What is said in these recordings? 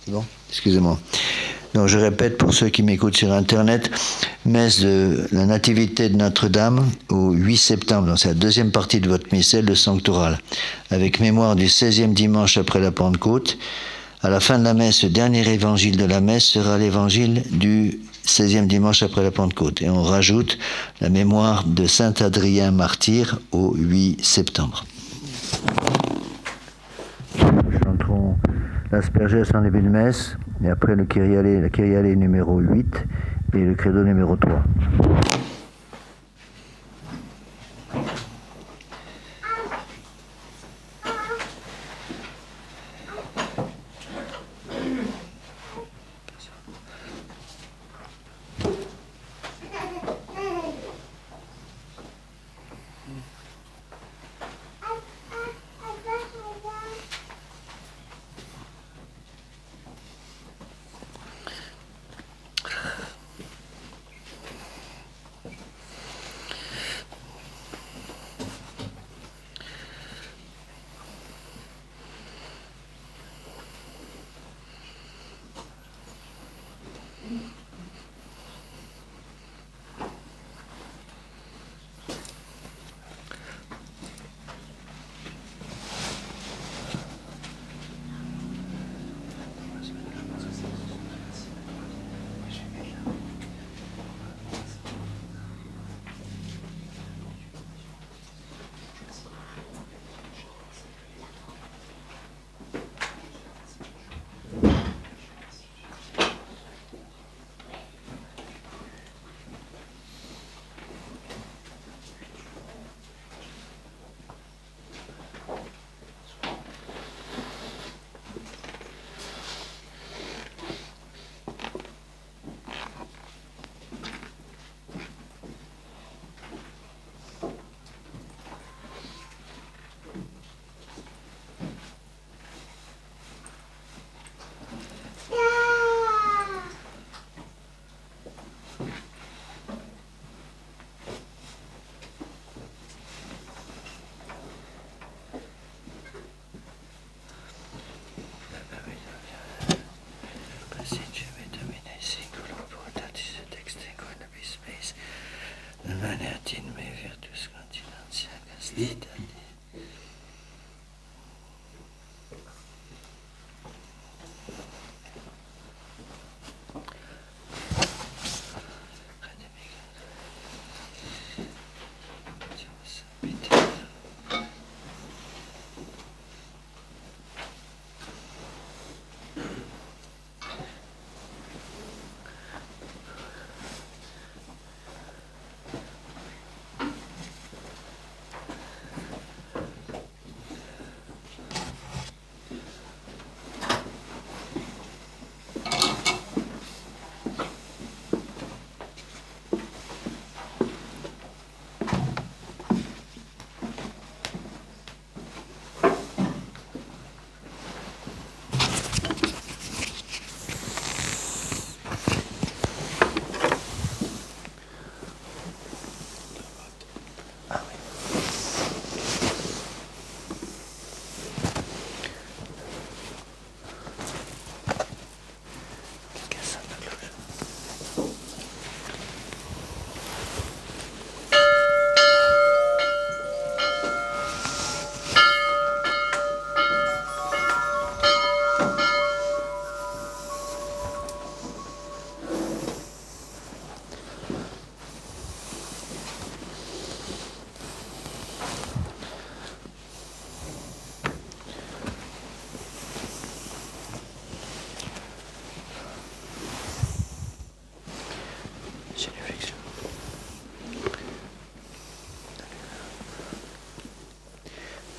Bon, excusez-moi. Donc je répète pour ceux qui m'écoutent sur Internet, messe de la Nativité de Notre-Dame au 8 septembre, donc c'est la deuxième partie de votre missel, le sanctoral, avec mémoire du 16e dimanche après la Pentecôte. À la fin de la messe, le dernier évangile de la messe sera l'évangile du 16e dimanche après la Pentecôte. Et on rajoute la mémoire de Saint Adrien martyr au 8 septembre. Chantons l'Aspergès en début de messe, et après le Kyrie allé numéro 8 et le Credo numéro 3.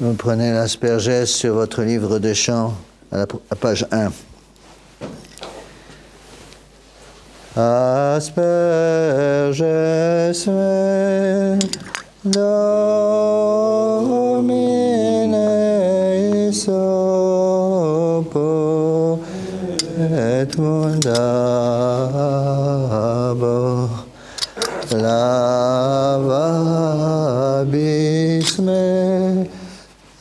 Vous prenez l'Aspergès sur votre livre de chants à la page 1. Asperges me Domine sopo et mundabo lavabis me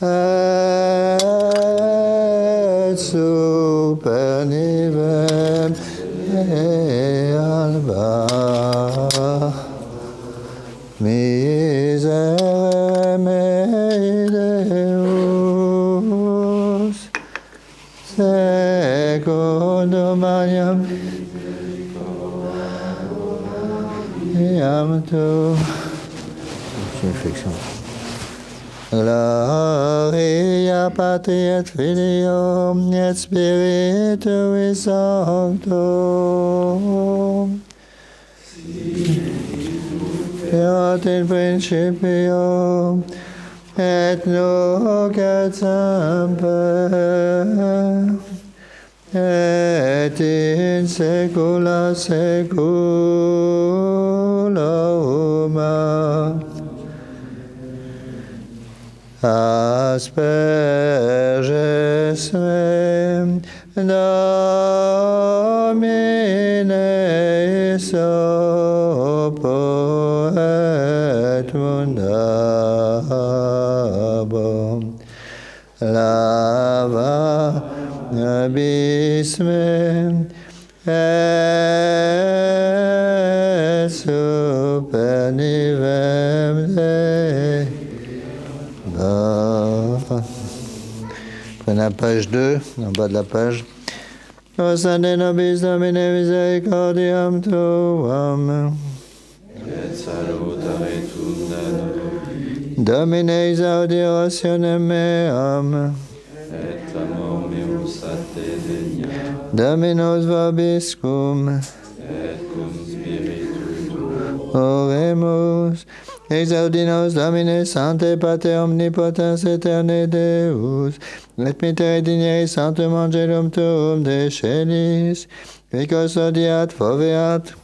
et super super nivem e alba miserere mei Deus secundum maniam iam tu Gloria Patri et Filio et Spiritui Sancto Fiat in principio et nunc et semper et in saecula saeculorum. Asperges me Domine sopo et mundabum lava abis me et super nivem Dei. Prenez la page 2, en bas de la page. Osane nobis Domine misericordiam tuam. Et salutare tunda Domine exaudi orationem meam. et clamor meus a te denia, Dominus vobiscum. et cum spiritu tuo. Oremus. Exaudi nos Domine Sancte Pater Omnipotens Aeterne Deus, et mitere dignere Sanctum Angelum Tuum de Celis, qui custodiat, foveat,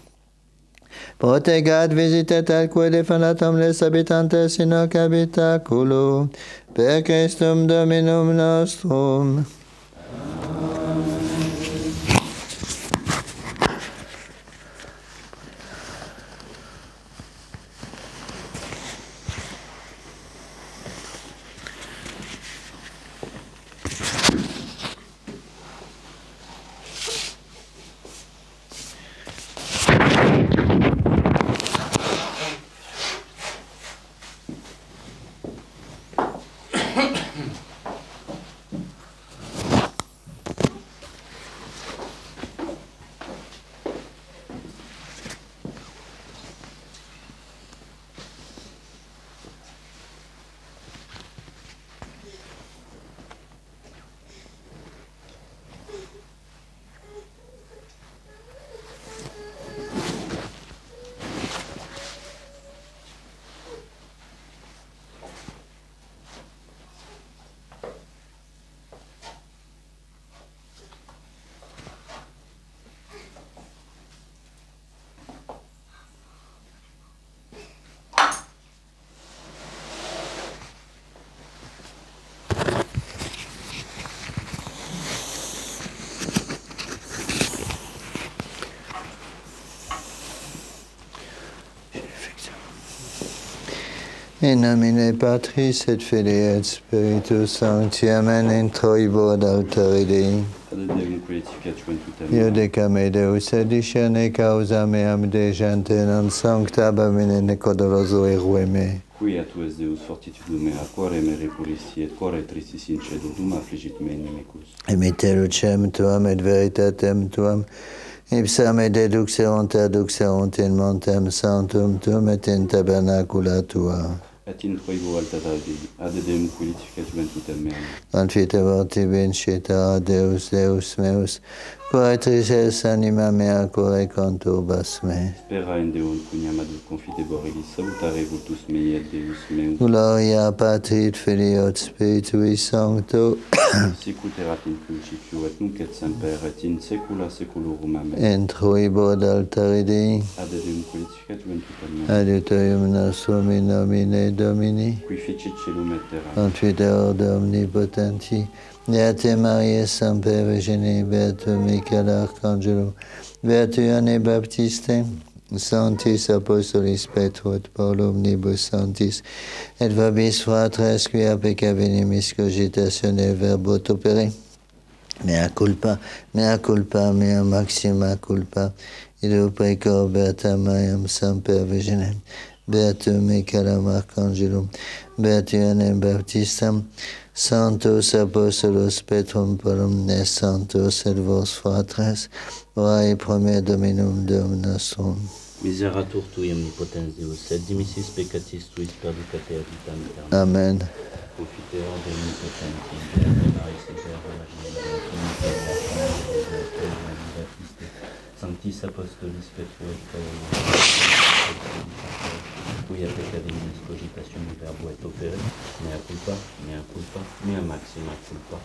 protegat, visitet atque defendatum les habitantes in hoc habitaculo, per Christum Dominum nostrum. In nomine Patris et Filii et Spiritus Sancti, amen, introibo ad altare Dei. Adedem qualificatuem tutam. Iudicame Deus edicere causa meam de gente non sancta abamine necodoroso erue me. Qui a tues Deus fortitudo mea, quare me repulisti, et quare tristis in cedo, dum affligit me inimicus. Emite lucem tuam et veritatem tuam, ipsa me deduxerunt in montem sanctum tuum et in tabernacula tua. Et introibo altara Dei, adedem qualificatuem tutam meam. Confitebor tibi incita, Deus, Deus meus, quae trices anima mea core conturbas me. Spera in Deum cuniam ad confitebor elis, salutare vultus mei et Deus meus. Gloria Patri et Filio et Spiritui Sancto, Sicut erat in principio, et nunc et semper, et in saecula saeculorum. Amen. introibo ad altare Dei, Adedem qualificatuem tutam meam. adiutorium nostrum in nomine Domini, Qui fecit celum et terra. Confiteor de omnipotenti, Beate Mariae Semper Virgine, Beatum Michael Arcangelo, Beatu Ioanne Baptiste, Sanctis Apostolis Petro et Paulo omnibus sanctis, et vobis fratres qui a peccavenimis cogitatione verbot opere, mea culpa, mea maxima culpa, ideo precor beata Mariam semper Virginem, beatum Michaelum Archangelum, beatianem Baptistam, Sanctos Apostolos Petrum Paulum, et Sanctos et vos fratres, ora et premier Dominum Deum nostrum. Miseratur tui omnipotens Deus, et dimissis peccatis tuis perducate vitam aeternam. Amen. Profiteor de omnipotenti, Beate Maris et Baptiste, Sanctis Apostolis Petruo et Paulum, cuia peccadinis cogitatione verbo et opere, mea culpa, mea maxima culpa.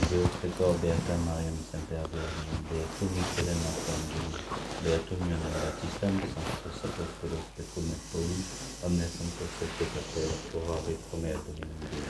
Deo precor beata Mariam semper Virginem, beatum Michaelem Archangelum, beatum Ioannem Baptistam, sanctos apostolos Petrum et Paulum, omnes sanctos et peccator, ora et pro mea Dominum Deum.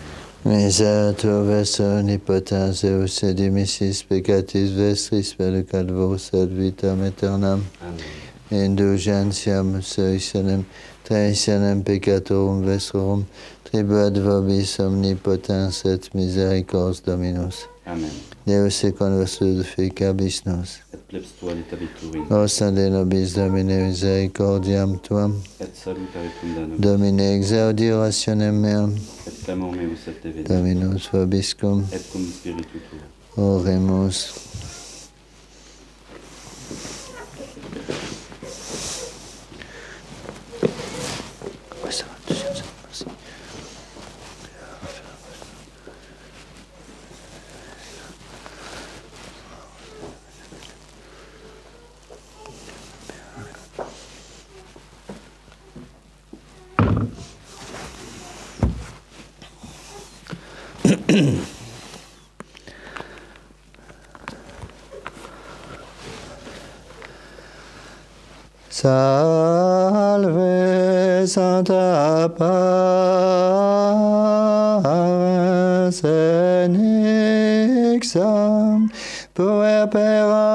Miseratur vestra omnipotens Deus, et dimissis peccatis vestris perducat vos ad vitam aeternam. Amen. Indulgentiam suicenem, traitionem peccatorum vestrorum, tribuat vobis omnipotens et misericors Dominus. Amen. Deus secundus justificabis nos. Et plebs tua litaviturin. Ossa de nobis Domine misericordiam tuam. Et salutaretum da nobis. Domine exaudi orationem meam. Et clamor meus et te vede. Dominus vobiscum. Et cum spiritu tuo. Oremus. Salve Sancta Parens Enixam puerpera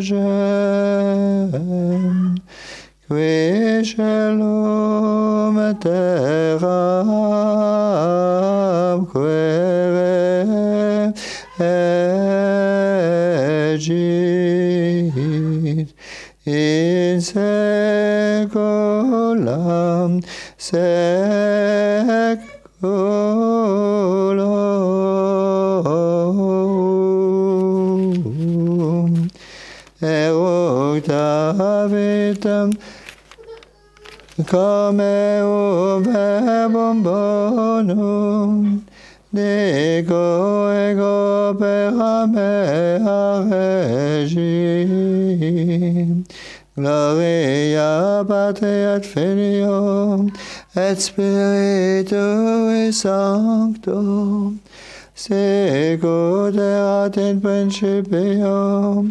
regem, qui celum terram quere egit in saeculum saeculorum. Eructa vitam come verbum bonum, dico ego per mea regim. Gloria Patri et Filio et Spiritui Sancto, sicut erat in principio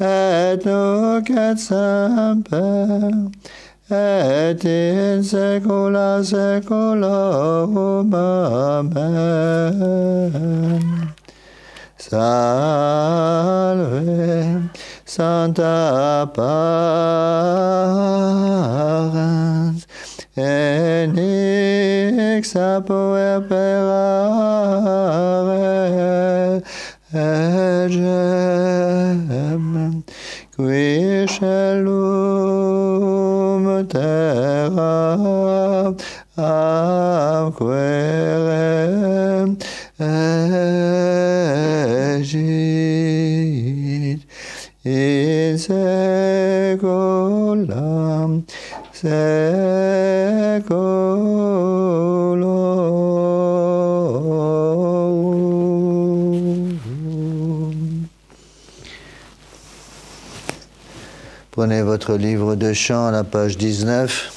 et nunc et semper et in saecula saeculorum. Amen. Salve Sancta Parens Enixa puerpera regem, qui celum terra amquere egit in saeculum saeculorum. Prenez votre livre de chant à la page 19.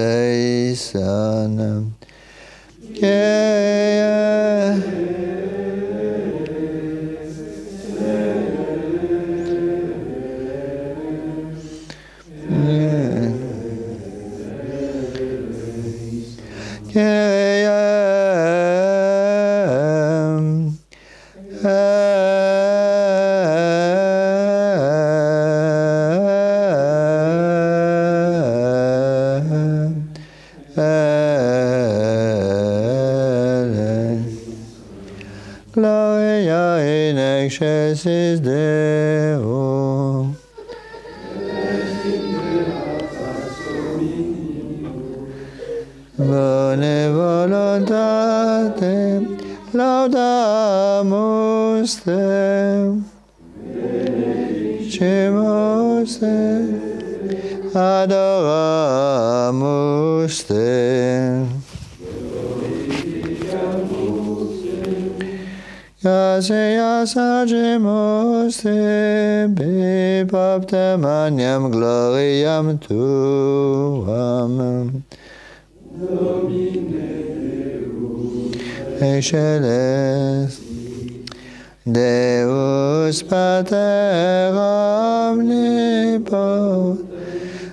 eleison, Gloria in excelsis Deo. Bone voluntate laudamus Te. Benedicimus Te. Adoramus Te. Gracias agemus Te, bipaptem magnam gloriam Tuam. Domine Deus. Exceles Deus Pater omnipotens,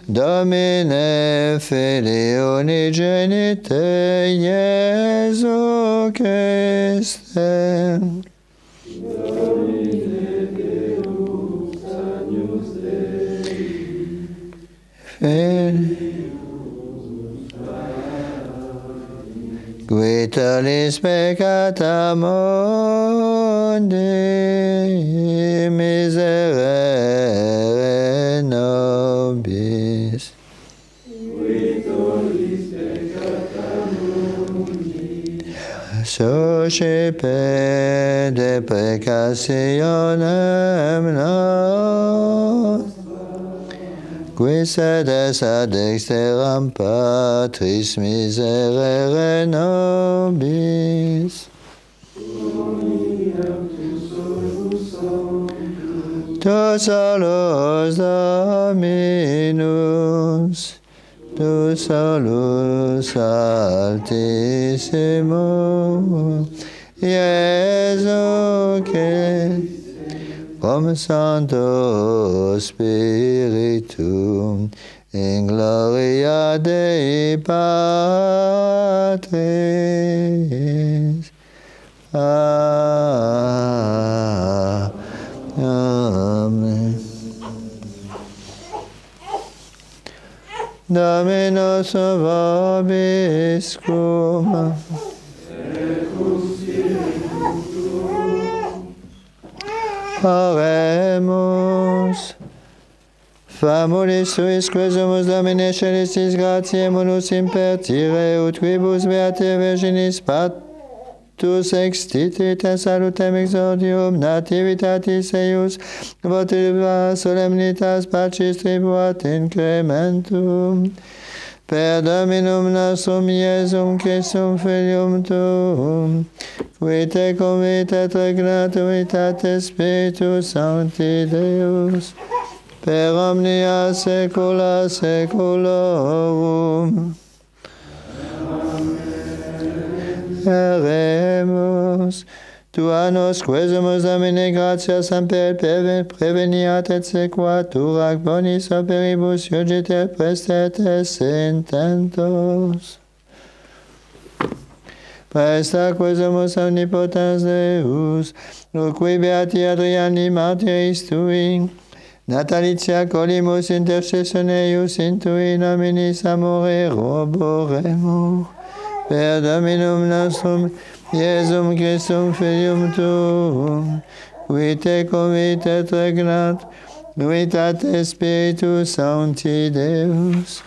Domine Filii unigenite Iesu Christe. Domine Deus, Agnus Dei. Qui tollis peccata mundi, miserere nobis. Qui tollis peccata mundi, suscipe deprecationem nostra, qui sedes ad dexteram Patris miserere nobis. Tu solus Dominus, tu solus Altissimus, Iesu Christ, cum Sancto Spiritum, in gloria Dei Patris. Amen. Dominus vobiscum. Oremus. Famulis suis quesumus Domine Celisis gratiae munus impertire, ut quibus beate Virginis Patus extitita salutem exordium nativitatis eius, votiva solemnitas pacis tribuat incrementum. Per Dominum nostrum Iesum Christum Filium Tuum, qui te convitet regnatur unitate Spiritus Sancti Deus, per omnia saecula saeculorum. Amen. Oremus. Deus. Tu a nos quesumus domine gratias amper preveniat et sequaturac bonis operibus iugiter prestet es intentos. Presta quesumus omnipotens Deus, qui beati Adriani martyris tui, Natalitia colimus intercessioneus in tui nominis amore roboremur, per Dominum nostrum, Iesum Christum Filium Tuum, qui te convit et regnat, Nuitate Spiritus Sancti Deus,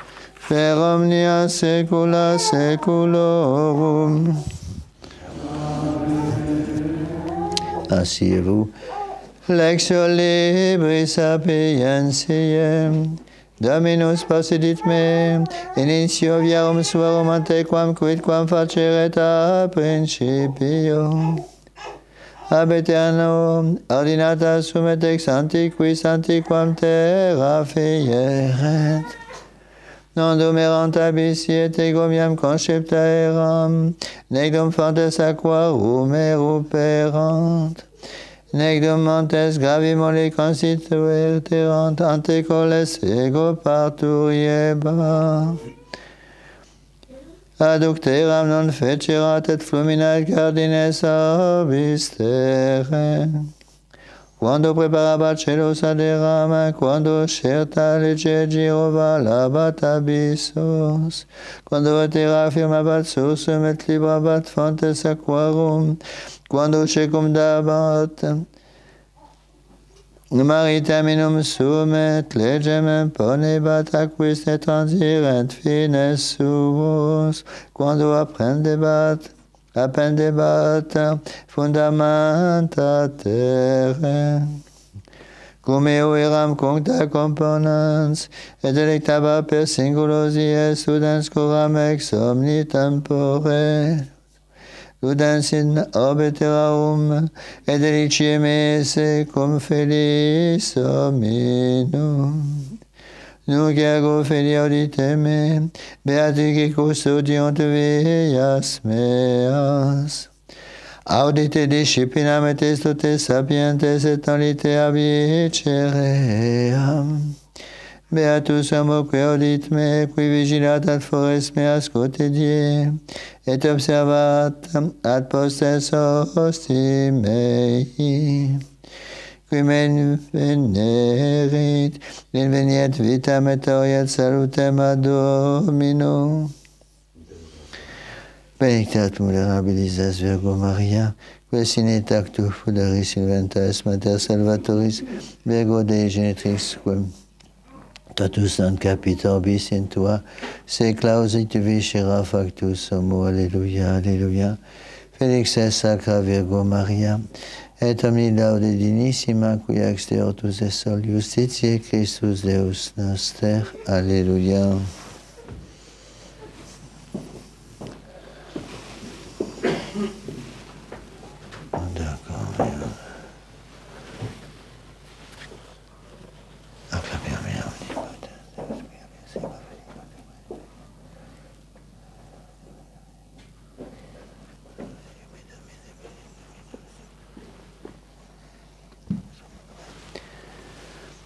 per omnia saecula saeculorum. Asseyez-vous. Lectio Libri Sapientiae. Dominus possidit me, initio viarum suarum antequam quidquam faceret a principio. Ab aeterno ordinata sumet ex antiquis antiquam terra fieret. Non dumerant abissi et egomiam concepta eram, nec dum fontes aquarum eruperant, nec dum montes gravi molli constituerterant antecoles ego parturieba. Adducteram non fecerat et flumina et cardines obistere. Quando preparabat celos aderama, quando certa lege girovalabat abyssos, quando terra firmabat sursum et librabat fontes aquarum, quando circumdabat maritaminum sum et legem imponebat aquis et transirent fines suos, quando appendebat fundamenta terrae. Cum eo eram cuncta componens, et delectaba per singulos ies studens curam ex omni tempore. Ludens in obiteraum, et deliciem esse cum felis hominum. Nunc ergo fili auditeme, beati qui custodiant vias meas. Audite disciplinam et estote sapientes et nolite abiceream. Beatus homo qui audit me, qui vigilat ad fores meas quotidie, et observat ad postes hosti mei. Qui men venerit, inveniet vitam et oriet salutem ad Domino. Benedictat mulierabilis es Virgo Maria, que sine tactu fudaris inventa es mater salvatoris, Virgo Dei genitrix, quem totus non capita orbis in tua, se clausit viscera factus homo, alleluia, alleluia. Felix es sacra Virgo Maria, et omni laude dignissima, qui ex de ortus et sol justitiae Christus Deus noster. Alleluia.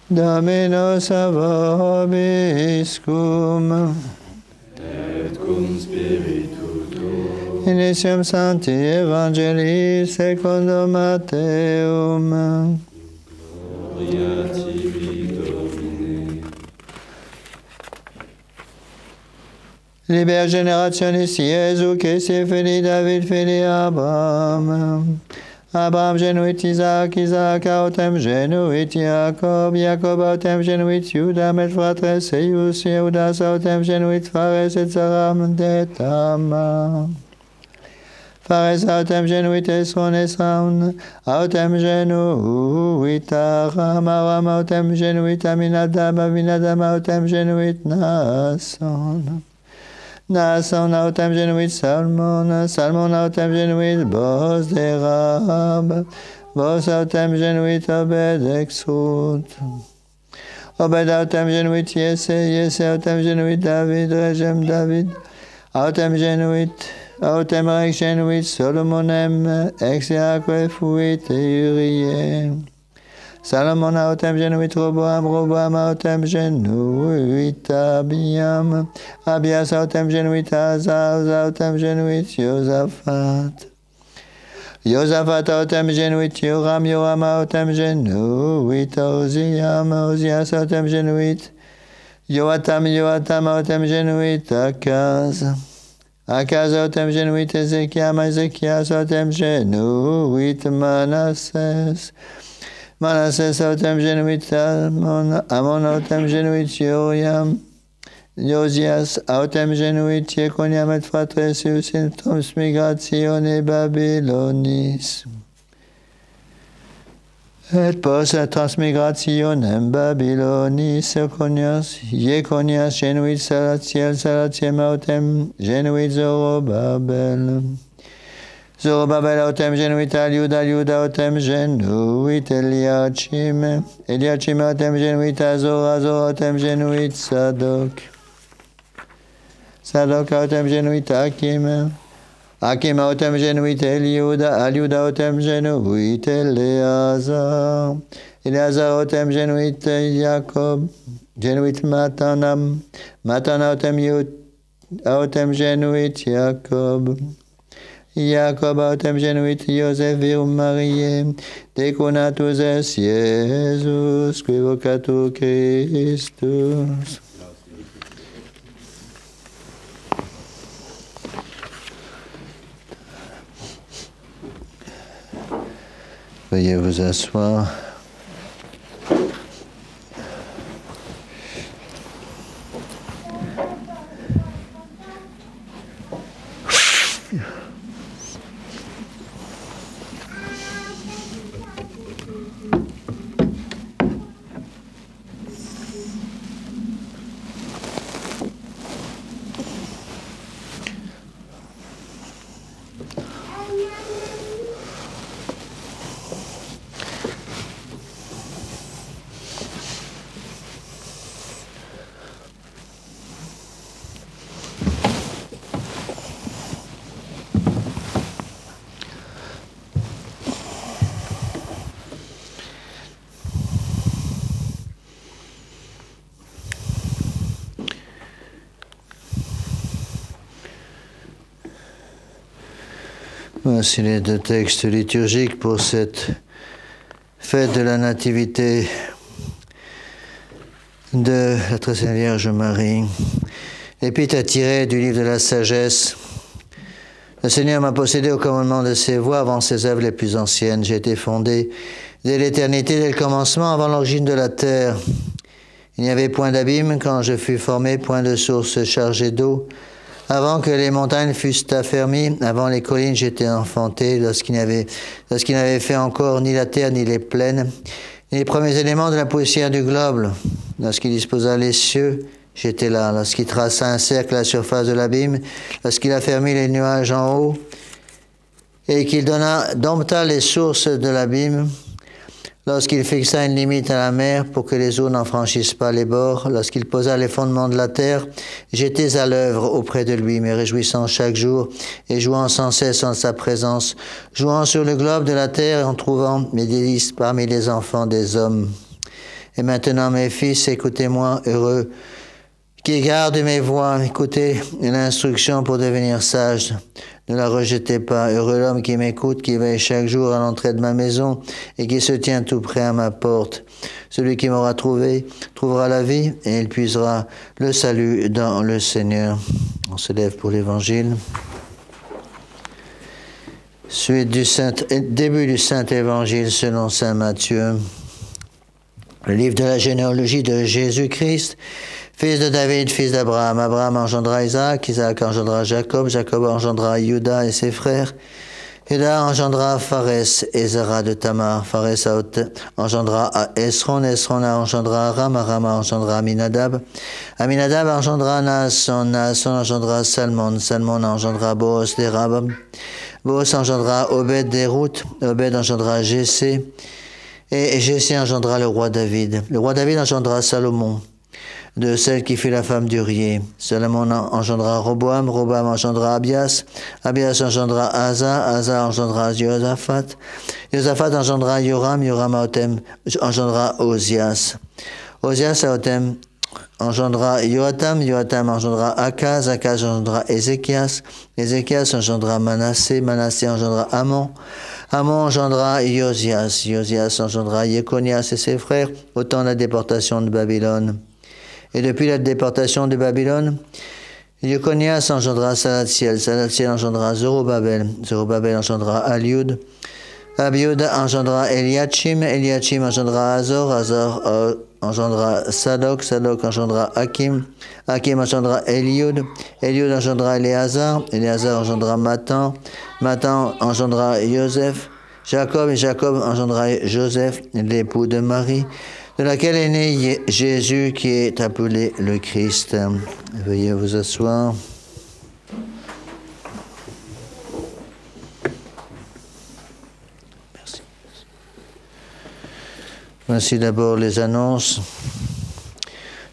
Dominus vobiscum, et cum spiritu tuo. Initium Sancti Evangelii secundo Matteum. Gloria tibi, Domine. Liber generationis Iesu, Christi fili David, fili Abraham. Abraham genuit Isaac, Isaac autem genuit Jacob, Jacob autem genuit Iudam et fratres eius, Iudas autem genuit Phares et Zaram de Tamar. Phares autem genuit Esron, Esron autem genuit Aram, Aram autem genuit Aminadab, Aminadab autem genuit Naasson. Naasson autem genuit Salmon, Salmon autem genuit Boz de Rab, Boz autem genuit Obed ex Ruth. Obed autem genuit Yese, Yese autem genuit David, Regem David autem genuit autem rex genuit Solomonem, ex Iaque fuit Urie. Salomon autem genuit Roboam, Roboam autem genuit Abiam, Abias autem genuit Asa, Asa autem genuit Josaphat. Josaphat autem genuit Joram, Joram autem genuit Oziam, Ozias autem genuit Joatam, Joatam autem genuit Akaz. Akaz autem genuit Ezekiam, Ezekias autem genuit Manasses. Manasses autem genuit Amon, Amon autem genuit Joriam. Josias autem genuit Jeconiam et fratresius in transmigratione Babylonis. Et post transmigrationem Babylonis Jeconias genuit Salatiel, Salatiel autem genuit Zorobabel. Zorobabel autem genuit Aliud, Aliud autem genuit Eliachim. Eliachim autem genuit Azor, Azor autem genuit Sadok. Sadok autem genuit Akim. Akim autem genuit Eliuda, Eliuda autem genuit Eleazar. Eleazar autem genuit Jacob, genuit Matanam. Matan autem genuit Jacob. Jacob autem genuit Iosef virum Mariae, deconatus es Iesus, qui vocatur Christus. Veuillez vous asseoir. Voici les deux textes liturgiques pour cette fête de la Nativité de la Très Sainte Vierge Marie. L'épître est tiré du livre de la sagesse. Le Seigneur m'a possédé au commandement de ses voies avant ses œuvres les plus anciennes. J'ai été fondé dès l'éternité, dès le commencement, avant l'origine de la terre. Il n'y avait point d'abîme quand je fus formé, point de source chargée d'eau. Avant que les montagnes fussent affermies, avant les collines, j'étais enfanté, lorsqu'il n'avait fait encore ni la terre ni les plaines, ni les premiers éléments de la poussière du globe. Lorsqu'il disposa les cieux, j'étais là. Lorsqu'il traça un cercle à la surface de l'abîme, lorsqu'il affermit les nuages en haut, et qu'il dompta les sources de l'abîme, lorsqu'il fixa une limite à la mer pour que les eaux n'en franchissent pas les bords, lorsqu'il posa les fondements de la terre, j'étais à l'œuvre auprès de lui, me réjouissant chaque jour et jouant sans cesse en sa présence, jouant sur le globe de la terre et en trouvant mes délices parmi les enfants des hommes. Et maintenant, mes fils, écoutez-moi, heureux, qui gardent mes voies, écoutez l'instruction pour devenir sage. Ne la rejetez pas. Heureux l'homme qui m'écoute, qui veille chaque jour à l'entrée de ma maison et qui se tient tout près à ma porte. Celui qui m'aura trouvé trouvera la vie et il puisera le salut dans le Seigneur. On se lève pour l'Évangile. Suite début du Saint Évangile selon Saint Matthieu. Le livre de la généalogie de Jésus-Christ, fils de David, fils d'Abraham. Abraham engendra Isaac, Isaac engendra Jacob, Jacob engendra Juda et ses frères. Juda engendra Pharès et Zara de Tamar. Pharès engendra Esron, Esron engendra Aram, Aram engendra Aminadab. Aminadab engendra Naasson, Naasson engendra Salmon, Salmon engendra Boaz d'Erab. Boaz engendra Obed d'Erout, Obed engendra Jessé. Et Jessé engendra le roi David. Le roi David engendra Salomon. de celle qui fut la femme d'Urié. Salomon engendra Roboam, Roboam engendra Abias, Abias engendra Asa, Asa engendra Josaphat, Josaphat engendra Joram, Joram engendra Osias, Osias engendra Joatam, Joatam engendra Akaz, Akaz engendra Ézéchias, Ézéchias engendra Manassé, Manassé engendra Amon, Amon engendra Josias, Josias engendra Jéconias et ses frères, au temps de la déportation de Babylone. Et depuis la déportation de Babylone, Jéconias engendra Salathiel, Salathiel engendra Zorobabel, Zorobabel engendra Aliud, Abiud engendra Eliachim, Eliachim engendra Azor, Azor engendra Sadok, Sadok engendra Hakim, Hakim engendra Eliud, Eliud engendra Éléazar, Éléazar engendra Matan, Matan engendra Joseph, Jacob et Jacob engendra Joseph, l'époux de Marie, de laquelle est né Jésus qui est appelé le Christ. Veuillez vous asseoir. Merci. Voici d'abord les annonces.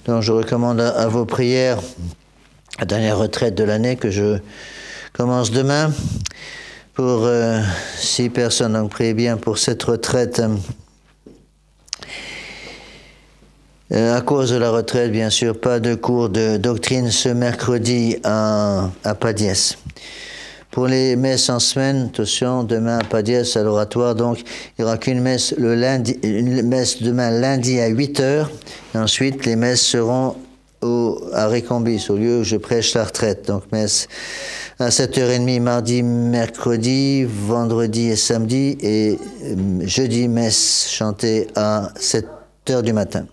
Donc je recommande à vos prières la dernière retraite de l'année que je commence demain pour 6 personnes. Donc priez bien pour cette retraite. À cause de la retraite, bien sûr, pas de cours de doctrine ce mercredi à Padiès. Pour les messes en semaine, attention, demain à Padiès, à l'oratoire, donc il n'y aura qu'une messe le lundi, une messe demain lundi à 8h, et ensuite les messes seront à Récombis, au lieu où je prêche la retraite. Donc messe à 7h30 mardi, mercredi, vendredi et samedi, et jeudi, messe chantée à 7h du matin.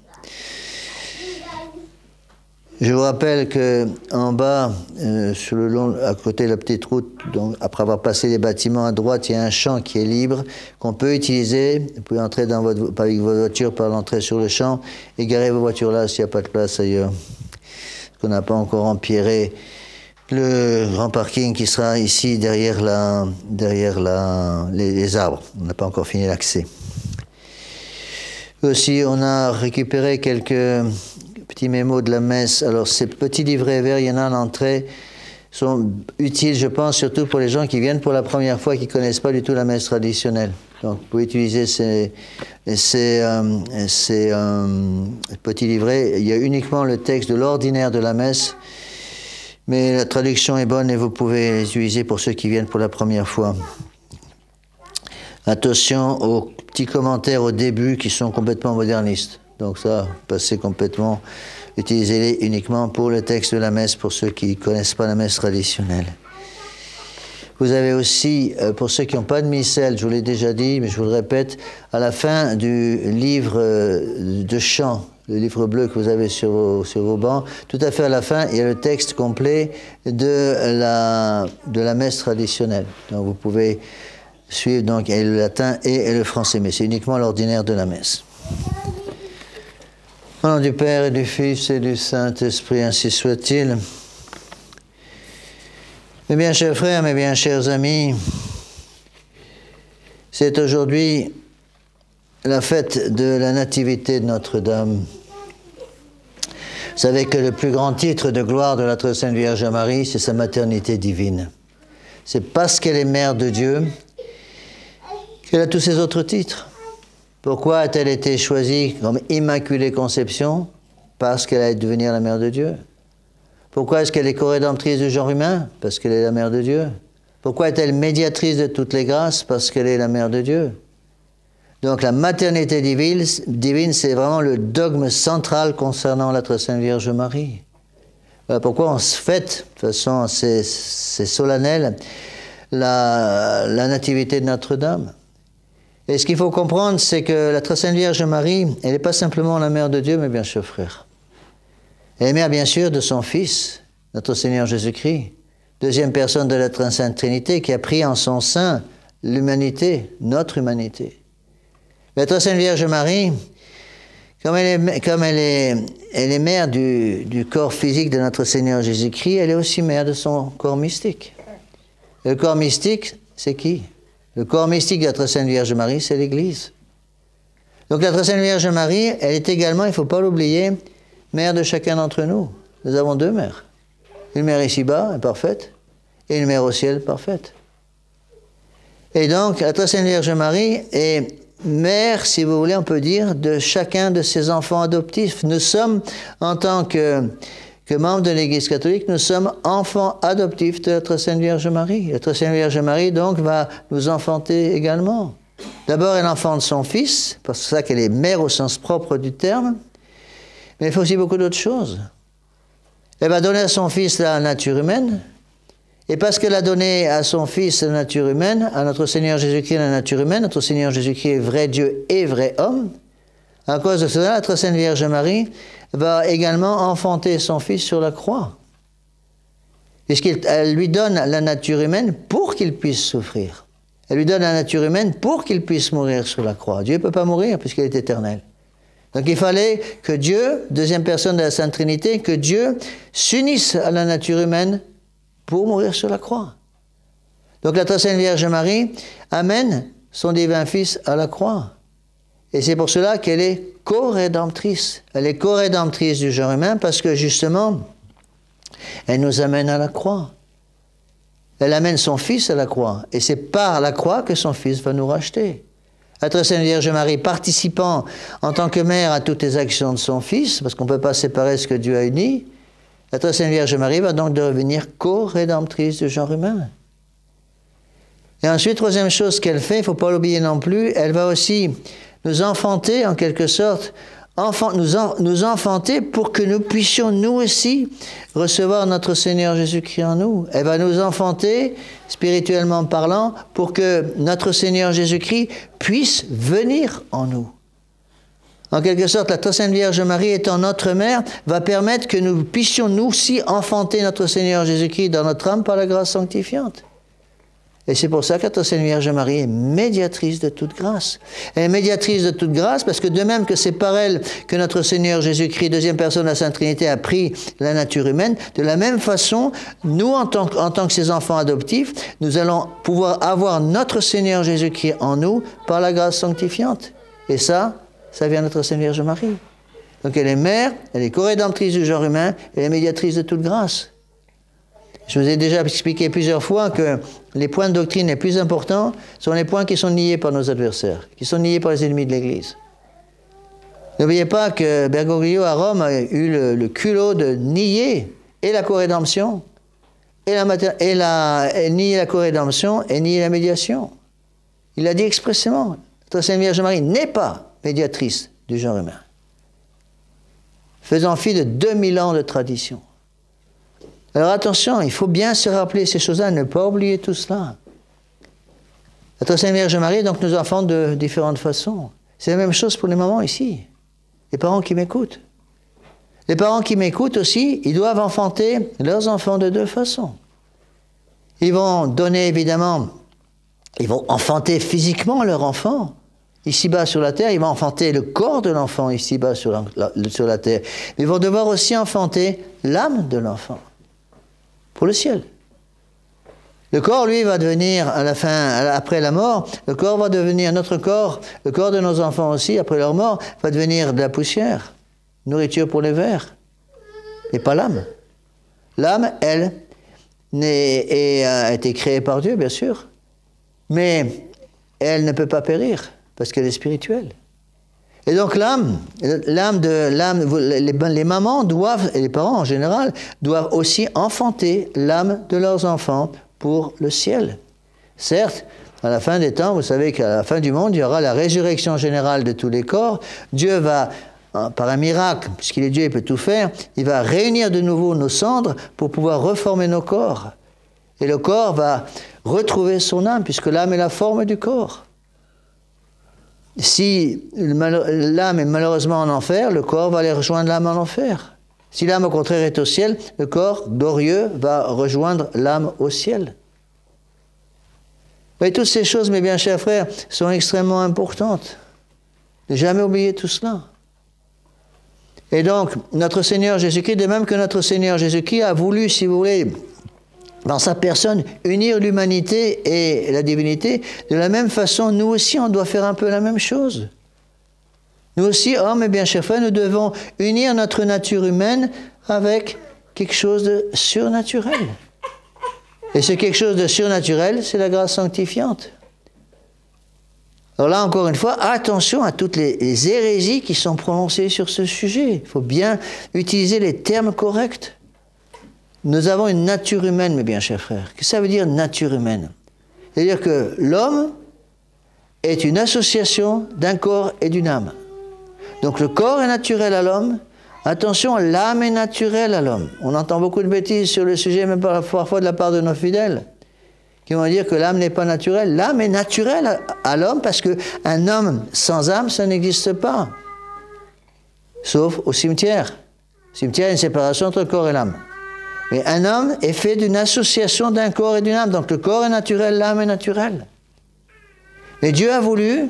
Je vous rappelle que en bas, sur le long, à côté de la petite route, donc après avoir passé les bâtiments à droite, il y a un champ qui est libre qu'on peut utiliser. Vous pouvez entrer avec votre voiture par l'entrée sur le champ et garer vos voitures là s'il n'y a pas de place ailleurs. Parce qu'on n'a pas encore empierré le grand parking qui sera ici derrière les arbres. On n'a pas encore fini l'accès. Aussi, on a récupéré quelques petits mémos de la messe. Alors, ces petits livrets verts, il y en a à l'entrée, sont utiles, je pense, surtout pour les gens qui viennent pour la première fois, qui ne connaissent pas du tout la messe traditionnelle. Donc, vous pouvez utiliser ces petits livrets. Il y a uniquement le texte de l'ordinaire de la messe, mais la traduction est bonne et vous pouvez les utiliser pour ceux qui viennent pour la première fois. Attention aux petits commentaires au début qui sont complètement modernistes. Donc ça, passez complètement, utilisez-les uniquement pour le texte de la messe, pour ceux qui ne connaissent pas la messe traditionnelle. Vous avez aussi, pour ceux qui n'ont pas de missel, je vous l'ai déjà dit, mais je vous le répète, à la fin du livre de chant, le livre bleu que vous avez sur vos bancs, tout à fait à la fin, il y a le texte complet de la messe traditionnelle. Donc vous pouvez suivre donc le latin et le français, mais c'est uniquement l'ordinaire de la messe. Au nom du Père et du Fils et du Saint-Esprit, ainsi soit-il. Mes bien chers frères, mes bien chers amis, c'est aujourd'hui la fête de la Nativité de Notre-Dame. Vous savez que le plus grand titre de gloire de la très sainte Vierge Marie, c'est sa maternité divine. C'est parce qu'elle est mère de Dieu qu'elle a tous ces autres titres. Pourquoi a-t-elle été choisie comme Immaculée Conception? Parce qu'elle allait devenir la mère de Dieu. Pourquoi est-ce qu'elle est co-rédemptrice du genre humain? Parce qu'elle est la mère de Dieu. Pourquoi est-elle médiatrice de toutes les grâces? Parce qu'elle est la mère de Dieu. Donc la maternité divine, c'est vraiment le dogme central concernant la très sainte Vierge Marie. Voilà pourquoi on se fête, de toute façon c'est solennel, la nativité de Notre-Dame. Et ce qu'il faut comprendre, c'est que la très sainte Vierge Marie, elle n'est pas simplement la mère de Dieu, mais bien sûr frère. Elle est mère bien sûr de son Fils, notre Seigneur Jésus-Christ, deuxième personne de la très sainte Trinité, qui a pris en son sein l'humanité, notre humanité. La très sainte Vierge Marie, comme elle est mère du corps physique de notre Seigneur Jésus-Christ, elle est aussi mère de son corps mystique. Le corps mystique, c'est qui? Le corps mystique de la très sainte Vierge Marie, c'est l'Église. Donc la très sainte Vierge Marie, elle est également, il ne faut pas l'oublier, mère de chacun d'entre nous. Nous avons deux mères. Une mère ici-bas, parfaite, et une mère au ciel, parfaite. Et donc, la très sainte Vierge Marie est mère, si vous voulez, on peut dire, de chacun de ses enfants adoptifs. Nous sommes, en tant que membres de l'Église catholique, nous sommes enfants adoptifs de la très sainte Vierge Marie. La très sainte Vierge Marie, donc, va nous enfanter également. D'abord, elle enfante son fils, parce que c'est ça qu'elle est mère au sens propre du terme, mais il faut aussi beaucoup d'autres choses. Elle va donner à son fils la nature humaine, et parce qu'elle a donné à son Fils la nature humaine, à notre Seigneur Jésus-Christ la nature humaine, notre Seigneur Jésus-Christ est vrai Dieu et vrai homme, à cause de cela, la très sainte Vierge Marie va également enfanter son Fils sur la croix. Puisqu'elle lui donne la nature humaine pour qu'il puisse souffrir. Elle lui donne la nature humaine pour qu'il puisse mourir sur la croix. Dieu ne peut pas mourir puisqu'il est éternel. Donc il fallait que Dieu, deuxième personne de la Sainte Trinité, que Dieu s'unisse à la nature humaine pour mourir sur la croix. Donc la très sainte Vierge Marie amène son divin Fils à la croix. Et c'est pour cela qu'elle est co-rédemptrice. Elle est co-rédemptrice du genre humain parce que justement, elle nous amène à la croix. Elle amène son Fils à la croix. Et c'est par la croix que son Fils va nous racheter. La très sainte Vierge Marie participant en tant que mère à toutes les actions de son Fils, parce qu'on ne peut pas séparer ce que Dieu a uni, la très sainte Vierge Marie va donc devenir co-rédemptrice du genre humain. Et ensuite, troisième chose qu'elle fait, il ne faut pas l'oublier non plus, elle va aussi nous enfanter en quelque sorte, nous enfanter pour que nous puissions nous aussi recevoir notre Seigneur Jésus-Christ en nous. Elle va nous enfanter, spirituellement parlant, pour que notre Seigneur Jésus-Christ puisse venir en nous. En quelque sorte, la très sainte Vierge Marie étant notre mère, va permettre que nous puissions nous aussi enfanter notre Seigneur Jésus-Christ dans notre âme par la grâce sanctifiante. Et c'est pour ça que la très sainte Vierge Marie est médiatrice de toute grâce. Elle est médiatrice de toute grâce parce que de même que c'est par elle que notre Seigneur Jésus-Christ, deuxième personne de la Sainte Trinité, a pris la nature humaine, de la même façon, nous, en tant que ses enfants adoptifs, nous allons pouvoir avoir notre Seigneur Jésus-Christ en nous par la grâce sanctifiante. Et ça vient de notre Sainte Vierge Marie. Donc elle est mère, elle est co-rédemptrice du genre humain, elle est médiatrice de toute grâce. Je vous ai déjà expliqué plusieurs fois que les points de doctrine les plus importants sont les points qui sont niés par nos adversaires, qui sont niés par les ennemis de l'Église. N'oubliez pas que Bergoglio à Rome a eu le culot de nier et la co-rédemption, nier la co-rédemption et nier la médiation. Il a dit expressément, la Sainte Vierge Marie n'est pas médiatrice du genre humain, faisant fi de 2000 ans de tradition. Alors attention, il faut bien se rappeler ces choses-là, ne pas oublier tout cela. La très sainte Vierge Marie donc nous enfante de différentes façons. C'est la même chose pour les mamans ici, les parents qui m'écoutent. Les parents qui m'écoutent aussi, ils doivent enfanter leurs enfants de deux façons. Ils vont donner évidemment, ils vont enfanter physiquement leur enfant. Ici-bas sur la terre, ils vont enfanter le corps de l'enfant ici-bas sur la terre. Mais ils vont devoir aussi enfanter l'âme de l'enfant pour le ciel. Le corps, lui, va devenir, à la fin, après la mort, le corps va devenir, notre corps, le corps de nos enfants aussi, après leur mort, va devenir de la poussière, nourriture pour les vers, et pas l'âme. L'âme, elle, a été créée par Dieu, bien sûr, mais elle ne peut pas périr, parce qu'elle est spirituelle. Et donc les mamans doivent, et les parents en général, doivent aussi enfanter l'âme de leurs enfants pour le ciel. Certes, à la fin des temps, vous savez qu'à la fin du monde, il y aura la résurrection générale de tous les corps. Dieu va, par un miracle, puisqu'il est Dieu, il peut tout faire, il va réunir de nouveau nos cendres pour pouvoir reformer nos corps. Et le corps va retrouver son âme, puisque l'âme est la forme du corps. Si l'âme est malheureusement en enfer, le corps va aller rejoindre l'âme en enfer. Si l'âme au contraire est au ciel, le corps glorieux va rejoindre l'âme au ciel. Et toutes ces choses, mes bien chers frères, sont extrêmement importantes. Ne jamais oublier tout cela. Et donc, notre Seigneur Jésus-Christ, de même que notre Seigneur Jésus-Christ a voulu, si vous voulez, dans sa personne, unir l'humanité et la divinité, de la même façon, nous aussi, on doit faire un peu la même chose. Nous aussi, hommes, et bien chers frères, nous devons unir notre nature humaine avec quelque chose de surnaturel. Et ce quelque chose de surnaturel, c'est la grâce sanctifiante. Alors là, encore une fois, attention à toutes les hérésies qui sont prononcées sur ce sujet. Il faut bien utiliser les termes corrects. Nous avons une nature humaine, mes bien chers frères. Qu'est-ce que ça veut dire, nature humaine? C'est-à-dire que l'homme est une association d'un corps et d'une âme. Donc le corps est naturel à l'homme. Attention, l'âme est naturelle à l'homme. On entend beaucoup de bêtises sur le sujet, même parfois de la part de nos fidèles, qui vont dire que l'âme n'est pas naturelle. L'âme est naturelle à l'homme parce qu'un homme sans âme, ça n'existe pas. Sauf au cimetière. Au cimetière, il y a une séparation entre le corps et l'âme. Mais un homme est fait d'une association d'un corps et d'une âme. Donc le corps est naturel, l'âme est naturelle. Mais Dieu a voulu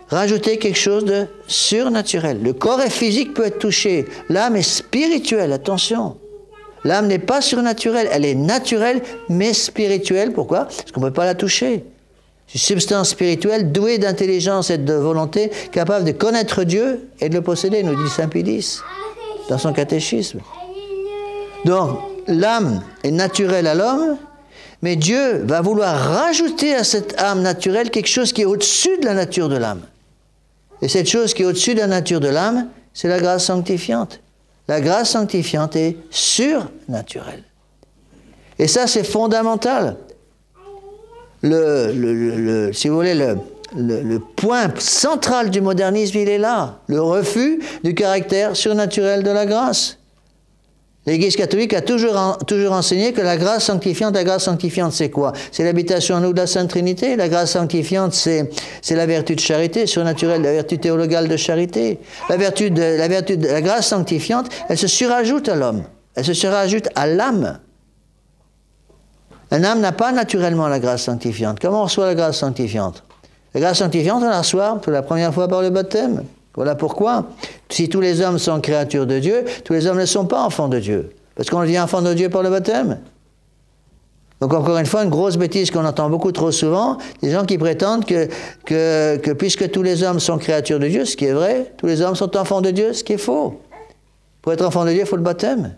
rajouter quelque chose de surnaturel. Le corps est physique, peut être touché. L'âme est spirituelle, attention. L'âme n'est pas surnaturelle, elle est naturelle, mais spirituelle. Pourquoi? Parce qu'on ne peut pas la toucher. C'est une substance spirituelle douée d'intelligence et de volonté, capable de connaître Dieu et de le posséder, nous dit Saint Pie X dans son catéchisme. Donc, l'âme est naturelle à l'homme, mais Dieu va vouloir rajouter à cette âme naturelle quelque chose qui est au-dessus de la nature de l'âme. Et cette chose qui est au-dessus de la nature de l'âme, c'est la grâce sanctifiante. La grâce sanctifiante est surnaturelle. Et ça, c'est fondamental. Si vous voulez, le point central du modernisme, il est là. Le refus du caractère surnaturel de la grâce. L'Église catholique a toujours enseigné que la grâce sanctifiante, c'est quoi? C'est l'habitation en nous de la Sainte Trinité. La grâce sanctifiante, c'est la vertu de charité surnaturelle, la vertu théologale de charité. La grâce sanctifiante, elle se surajoute à l'homme. Elle se surajoute à l'âme. Un âme n'a pas naturellement la grâce sanctifiante. Comment on reçoit la grâce sanctifiante? La grâce sanctifiante, on la reçoit pour la première fois par le baptême. Voilà pourquoi, si tous les hommes sont créatures de Dieu, tous les hommes ne sont pas enfants de Dieu. Parce qu'on devient enfant de Dieu par le baptême. Donc encore une fois, une grosse bêtise qu'on entend beaucoup trop souvent, des gens qui prétendent que puisque tous les hommes sont créatures de Dieu, ce qui est vrai, tous les hommes sont enfants de Dieu, ce qui est faux. Pour être enfant de Dieu, il faut le baptême.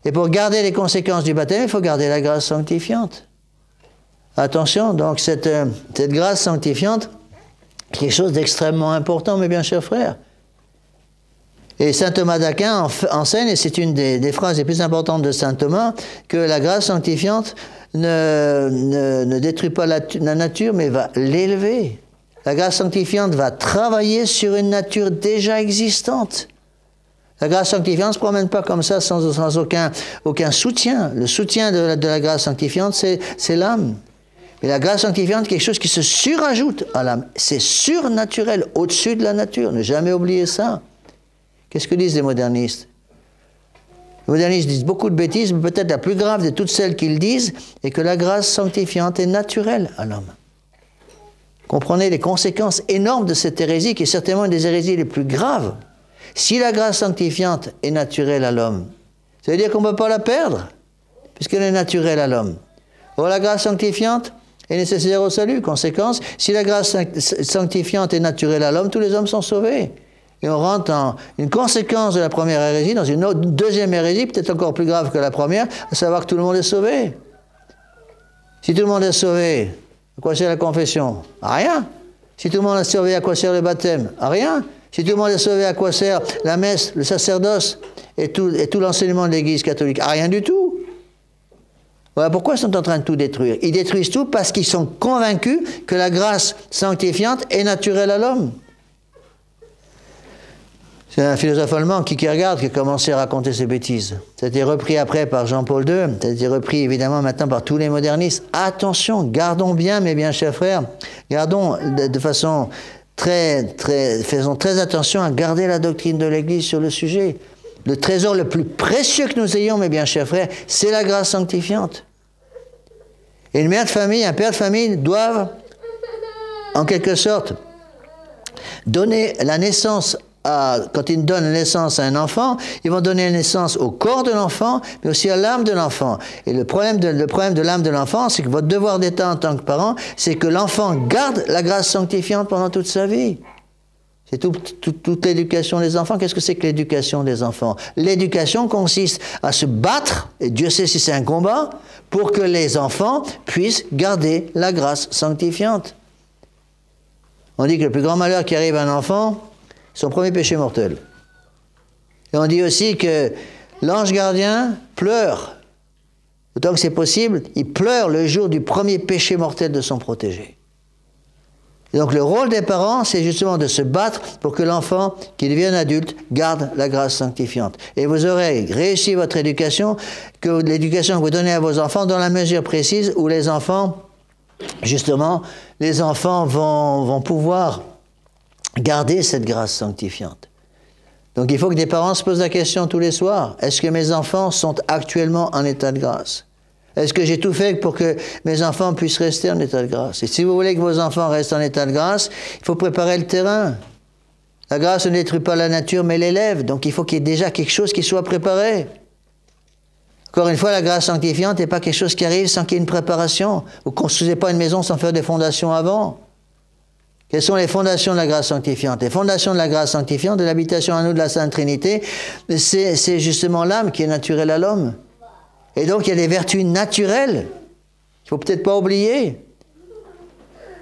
Et pour garder les conséquences du baptême, il faut garder la grâce sanctifiante. Attention, donc cette grâce sanctifiante, quelque chose d'extrêmement important, mes bien chers frères. Et saint Thomas d'Aquin enseigne, et c'est une des phrases les plus importantes de saint Thomas, que la grâce sanctifiante ne détruit pas la nature, mais va l'élever. La grâce sanctifiante va travailler sur une nature déjà existante. La grâce sanctifiante ne se promène pas comme ça sans aucun soutien. Le soutien de la grâce sanctifiante, c'est l'âme. Mais la grâce sanctifiante, quelque chose qui se surajoute à l'âme. C'est surnaturel, au-dessus de la nature. Ne jamais oublier ça. Qu'est-ce que disent les modernistes? Les modernistes disent beaucoup de bêtises, mais peut-être la plus grave de toutes celles qu'ils disent est que la grâce sanctifiante est naturelle à l'homme. Comprenez les conséquences énormes de cette hérésie, qui est certainement une des hérésies les plus graves. Si la grâce sanctifiante est naturelle à l'homme, ça veut dire qu'on ne peut pas la perdre, puisqu'elle est naturelle à l'homme. Or, la grâce sanctifiante est nécessaire au salut. Conséquence, si la grâce sanctifiante est naturelle à l'homme, tous les hommes sont sauvés. Et on rentre en une conséquence de la première hérésie, dans une deuxième hérésie, peut-être encore plus grave que la première, à savoir que tout le monde est sauvé. Si tout le monde est sauvé, à quoi sert la confession? À rien. Si tout le monde est sauvé, à quoi sert le baptême? À rien. Si tout le monde est sauvé, à quoi sert la messe, le sacerdoce et tout l'enseignement de l'Église catholique? À rien du tout. Voilà pourquoi ils sont en train de tout détruire. Ils détruisent tout parce qu'ils sont convaincus que la grâce sanctifiante est naturelle à l'homme. C'est un philosophe allemand, Kierkegaard, qui a commencé à raconter ces bêtises. Ça a été repris après par Jean-Paul II, ça a été repris évidemment maintenant par tous les modernistes. Attention, gardons bien, mes bien chers frères, gardons de façon faisons très attention à garder la doctrine de l'Église sur le sujet. Le trésor le plus précieux que nous ayons, mes bien chers frères, c'est la grâce sanctifiante. Et une mère de famille, un père de famille doivent, en quelque sorte, donner la naissance quand ils donnent naissance à un enfant, ils vont donner naissance au corps de l'enfant, mais aussi à l'âme de l'enfant. Et le problème de l'âme de l'enfant, c'est que votre devoir d'État en tant que parent, c'est que l'enfant garde la grâce sanctifiante pendant toute sa vie. C'est toute l'éducation des enfants. Qu'est-ce que c'est que l'éducation des enfants? L'éducation consiste à se battre, et Dieu sait si c'est un combat, pour que les enfants puissent garder la grâce sanctifiante. On dit que le plus grand malheur qui arrive à un enfant, c'est son premier péché mortel. Et on dit aussi que l'ange gardien pleure, autant que c'est possible, il pleure le jour du premier péché mortel de son protégé. Et donc le rôle des parents, c'est justement de se battre pour que l'enfant, qui devienne adulte, garde la grâce sanctifiante. Et vous aurez réussi votre éducation, que l'éducation que vous donnez à vos enfants, dans la mesure précise où les enfants, justement, les enfants vont pouvoir garder cette grâce sanctifiante. Donc il faut que des parents se posent la question tous les soirs, est-ce que mes enfants sont actuellement en état de grâce? Est-ce que j'ai tout fait pour que mes enfants puissent rester en état de grâce? Et si vous voulez que vos enfants restent en état de grâce, il faut préparer le terrain. La grâce ne détruit pas la nature, mais l'élève. Donc il faut qu'il y ait déjà quelque chose qui soit préparé. Encore une fois, la grâce sanctifiante n'est pas quelque chose qui arrive sans qu'il y ait une préparation. Vous ne construisez pas une maison sans faire des fondations avant. Quelles sont les fondations de la grâce sanctifiante? Les fondations de la grâce sanctifiante, de l'habitation à nous de la Sainte Trinité, c'est justement l'âme qui est naturelle à l'homme. Et donc, il y a des vertus naturelles qu'il ne faut peut-être pas oublier.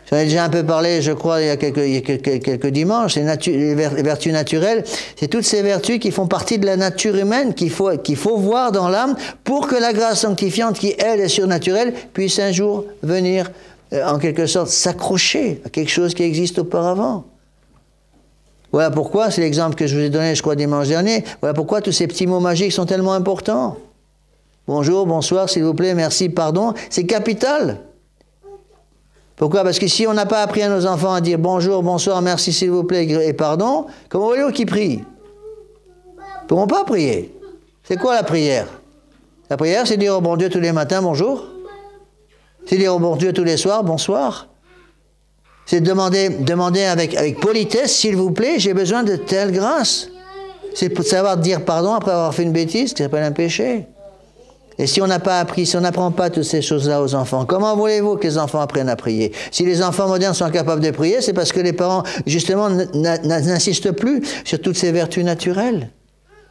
J'en ai déjà un peu parlé, je crois, il y a quelques dimanches. Les vertus naturelles, c'est toutes ces vertus qui font partie de la nature humaine, qu'il faut voir dans l'âme pour que la grâce sanctifiante, qui, elle, est surnaturelle, puisse un jour venir, en quelque sorte, s'accrocher à quelque chose qui existe auparavant. Voilà pourquoi, c'est l'exemple que je vous ai donné, je crois, dimanche dernier, voilà pourquoi tous ces petits mots magiques sont tellement importants. Bonjour, bonsoir, s'il vous plaît, merci, pardon, c'est capital. Pourquoi? Parce que si on n'a pas appris à nos enfants à dire bonjour, bonsoir, merci, s'il vous plaît et pardon, comment voulez-vous qu'ils prient? Ils ne pourront pas prier. C'est quoi la prière? La prière, c'est dire au bon Dieu tous les matins bonjour. C'est dire au bon Dieu tous les soirs bonsoir. C'est demander avec politesse, s'il vous plaît, j'ai besoin de telle grâce. C'est pour savoir dire pardon après avoir fait une bêtise, qui s'appelle un péché. Et si on n'a pas appris, si on n'apprend pas toutes ces choses-là aux enfants, comment voulez-vous que les enfants apprennent à prier? Si les enfants modernes sont incapables de prier, c'est parce que les parents, justement, n'insistent plus sur toutes ces vertus naturelles.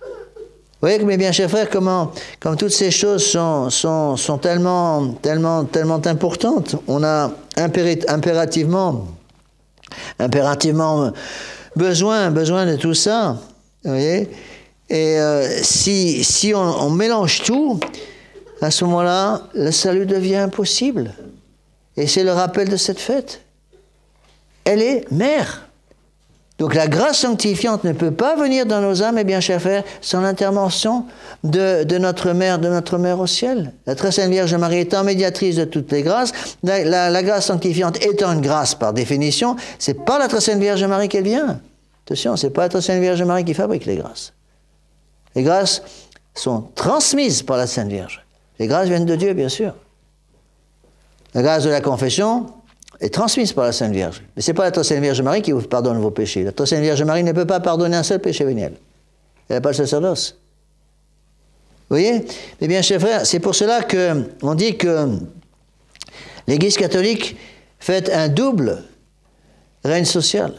Vous voyez, mes bien chers frères, comme toutes ces choses sont tellement importantes. On a impérativement besoin de tout ça. Vous voyez? Et si on mélange tout, à ce moment-là, le salut devient impossible. Et c'est le rappel de cette fête. Elle est mère. Donc la grâce sanctifiante ne peut pas venir dans nos âmes, mes bien chers frères, sans l'intervention de notre mère au ciel. La très sainte Vierge Marie étant médiatrice de toutes les grâces, la grâce sanctifiante étant une grâce par définition, c'est par la très sainte Vierge Marie qu'elle vient. Attention, c'est pas la très sainte Vierge Marie qui fabrique les grâces. Les grâces sont transmises par la Sainte Vierge. Les grâces viennent de Dieu, bien sûr. La grâce de la confession est transmise par la Sainte Vierge. Mais ce n'est pas la très Sainte Vierge Marie qui vous pardonne vos péchés. La très Sainte Vierge Marie ne peut pas pardonner un seul péché véniel. Elle n'a pas le sacerdoce. Vous voyez? Mais bien, chers frères, c'est pour cela qu'on dit que l'Église catholique fait un double règne social.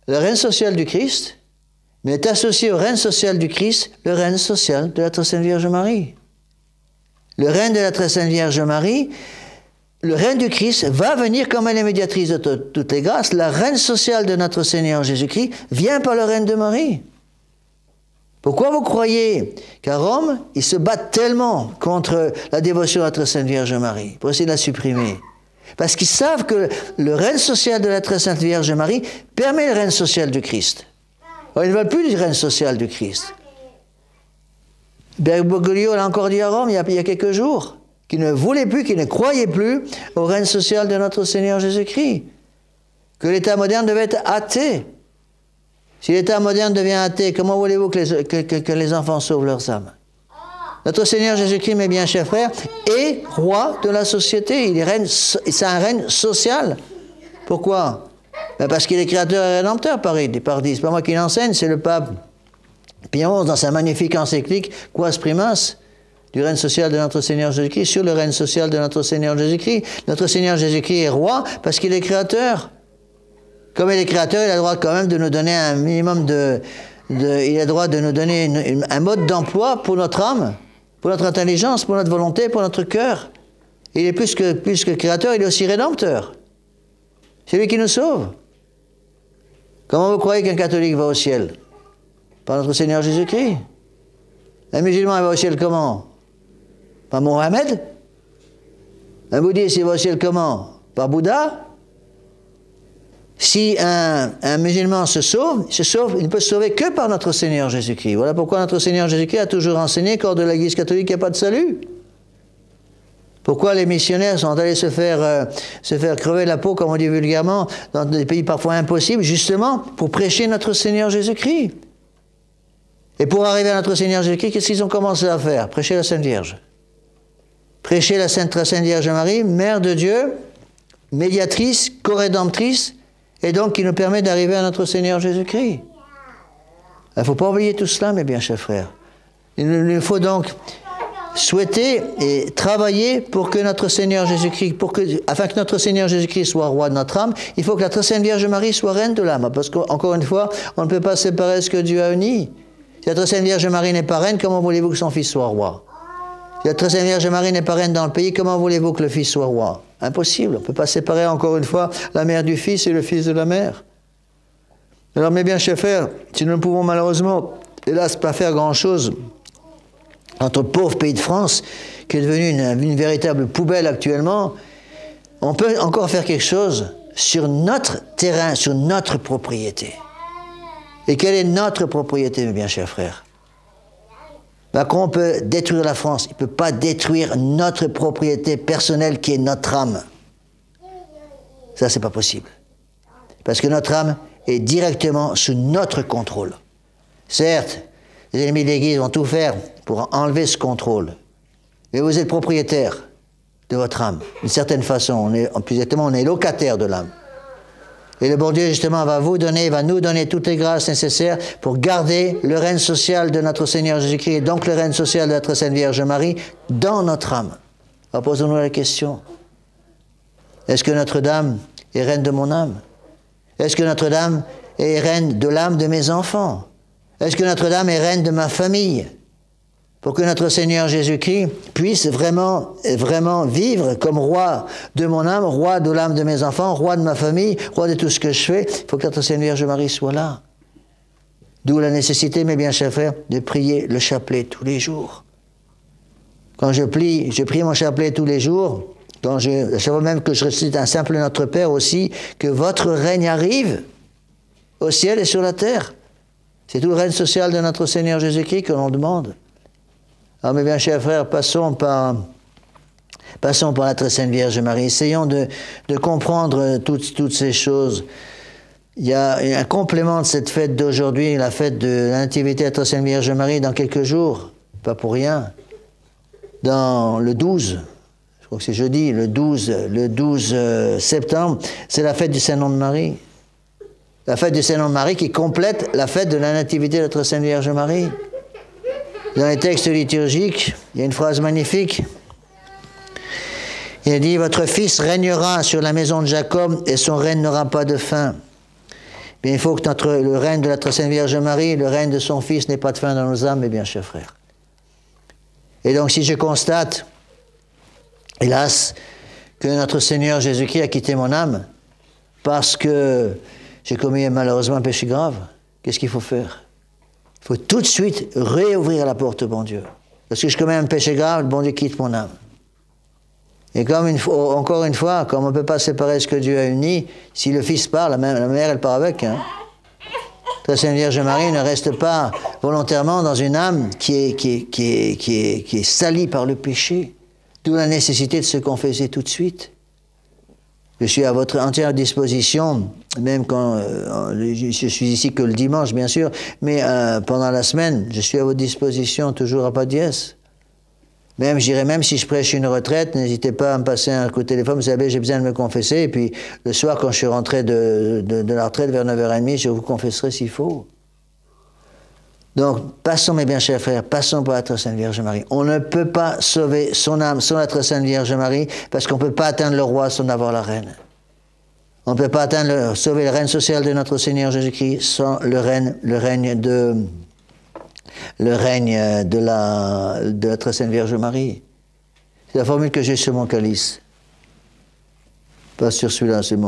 Le règne social du Christ, mais est associé au règne social du Christ, le règne social de la Très Sainte Vierge Marie. Le règne de la Très Sainte Vierge Marie, le règne du Christ va venir comme elle est médiatrice de toutes les grâces. Le règne social de notre Seigneur Jésus-Christ vient par le règne de Marie. Pourquoi vous croyez qu'à Rome, ils se battent tellement contre la dévotion à la Très Sainte Vierge Marie, pour essayer de la supprimer? Parce qu'ils savent que le règne social de la Très Sainte Vierge Marie permet le règne social du Christ. Alors, ils ne veulent plus du règne social du Christ. Bergoglio l'a encore dit à Rome il y a quelques jours, qu'il ne voulait plus, qu'il ne croyait plus au règne social de notre Seigneur Jésus-Christ. Que l'État moderne devait être athée. Si l'État moderne devient athée, comment voulez-vous que les enfants sauvent leurs âmes? Notre Seigneur Jésus-Christ, mes bien chers frères, est roi de la société. C'est un règne social. Pourquoi? Parce qu'il est créateur et rédempteur, par dit. C'est pas moi qui l'enseigne, c'est le pape Pie XI dans sa magnifique encyclique Quas Primas, du règne social de notre Seigneur Jésus-Christ, sur le règne social de notre Seigneur Jésus-Christ. Notre Seigneur Jésus-Christ est roi parce qu'il est créateur. Comme il est créateur, il a le droit quand même de nous donner un minimum il a le droit de nous donner un mode d'emploi pour notre âme, pour notre intelligence, pour notre volonté, pour notre cœur. Il est plus que créateur, il est aussi rédempteur. C'est lui qui nous sauve. Comment vous croyez qu'un catholique va au ciel? Par notre Seigneur Jésus-Christ. Un musulman il va au ciel comment? Par Mohammed? Un bouddhiste il va au ciel comment? Par Bouddha? Si un musulman se sauve, il ne peut se sauver que par notre Seigneur Jésus-Christ. Voilà pourquoi notre Seigneur Jésus-Christ a toujours enseigné qu'hors de l'Église catholique, il n'y a pas de salut. Pourquoi les missionnaires sont allés se faire crever la peau, comme on dit vulgairement, dans des pays parfois impossibles, justement pour prêcher notre Seigneur Jésus-Christ. Et pour arriver à notre Seigneur Jésus-Christ, qu'est-ce qu'ils ont commencé à faire? Prêcher la Sainte Vierge. Prêcher la Sainte Vierge Marie, Mère de Dieu, médiatrice, co-rédemptrice, et donc qui nous permet d'arriver à notre Seigneur Jésus-Christ. Il ne faut pas oublier tout cela, mes bien chers frères. Il faut donc souhaiter et travailler pour que notre Seigneur Jésus-Christ, afin que notre Seigneur Jésus-Christ soit roi de notre âme, il faut que la Sainte Vierge Marie soit reine de l'âme. Parce qu'encore une fois, on ne peut pas séparer ce que Dieu a uni. Si la Sainte Vierge Marie n'est pas reine, comment voulez-vous que son fils soit roi? Si la Sainte Vierge Marie n'est pas reine dans le pays, comment voulez-vous que le fils soit roi? Impossible. On ne peut pas séparer encore une fois la mère du fils et le fils de la mère. Alors mes bien chers frères, si nous ne pouvons malheureusement, hélas, pas faire grand-chose, notre pauvre pays de France, qui est devenu une véritable poubelle actuellement, on peut encore faire quelque chose sur notre terrain, sur notre propriété. Et quelle est notre propriété, mes bien chers frères? Macron peut détruire la France, il ne peut pas détruire notre propriété personnelle qui est notre âme. Ça, c'est pas possible. Parce que notre âme est directement sous notre contrôle. Certes, les ennemis de l'Église vont tout faire pour enlever ce contrôle. Mais vous êtes propriétaire de votre âme. D'une certaine façon, plus exactement, on est locataire de l'âme. Et le bon Dieu, justement, va nous donner toutes les grâces nécessaires pour garder le règne social de notre Seigneur Jésus-Christ et donc le règne social de notre Sainte Vierge Marie dans notre âme. Alors posons-nous la question. Est-ce que Notre-Dame est reine de mon âme? Est-ce que Notre-Dame est reine de l'âme de mes enfants? Est-ce que Notre-Dame est reine de ma famille? Pour que notre Seigneur Jésus-Christ puisse vraiment vivre comme roi de mon âme, roi de l'âme de mes enfants, roi de ma famille, roi de tout ce que je fais, il faut que notre Sainte Vierge Marie soit là. D'où la nécessité, mes bien chers frères, de prier le chapelet tous les jours. Quand je prie mon chapelet tous les jours, je savais même que je récite un simple Notre Père aussi, que votre règne arrive au ciel et sur la terre. C'est tout le règne social de notre Seigneur Jésus-Christ que l'on demande. Alors mes bien chers frères, passons par la très Sainte Vierge Marie. Essayons de comprendre toutes ces choses. Il y a un complément de cette fête d'aujourd'hui, la fête de la Nativité de la très Sainte Vierge Marie, dans quelques jours, pas pour rien. Dans le 12, je crois que c'est jeudi, le 12 septembre, c'est la fête du Saint-Nom de Marie. La fête du Saint-Nom de Marie qui complète la fête de la Nativité de la très Sainte Vierge Marie. Dans les textes liturgiques, il y a une phrase magnifique. Il dit « Votre fils régnera sur la maison de Jacob et son règne n'aura pas de fin. » Bien, il faut que le règne de la très Sainte Vierge Marie, le règne de son fils n'ait pas de fin dans nos âmes, mes bien chers frères. Et donc si je constate, hélas, que notre Seigneur Jésus-Christ a quitté mon âme parce que j'ai commis malheureusement un péché grave, qu'est-ce qu'il faut faire? Il faut tout de suite réouvrir la porte au bon Dieu. Parce que je commets un péché grave, le bon Dieu quitte mon âme. Et encore une fois, comme on ne peut pas séparer ce que Dieu a uni, si le Fils part, la mère, elle part avec. Hein. La Sainte Vierge Marie ne reste pas volontairement dans une âme qui est salie par le péché. D'où la nécessité de se confesser tout de suite. Je suis à votre entière disposition, même quand je suis ici que le dimanche, bien sûr, mais pendant la semaine, je suis à votre disposition toujours à pas de dièse. Même, je dirais, même si je prêche une retraite, n'hésitez pas à me passer un coup de téléphone, vous savez, j'ai besoin de me confesser, et puis le soir, quand je suis rentré de la retraite vers 9h30, je vous confesserai s'il faut. Donc, passons, mes bien chers frères, passons par la très Sainte Vierge Marie. On ne peut pas sauver son âme sans la très Sainte Vierge Marie, parce qu'on ne peut pas atteindre le roi sans avoir la reine. On ne peut pas sauver le règne social de notre Seigneur Jésus-Christ sans le règne de notre Sainte Vierge Marie. C'est la formule que j'ai sur mon calice. Pas sur celui-là, c'est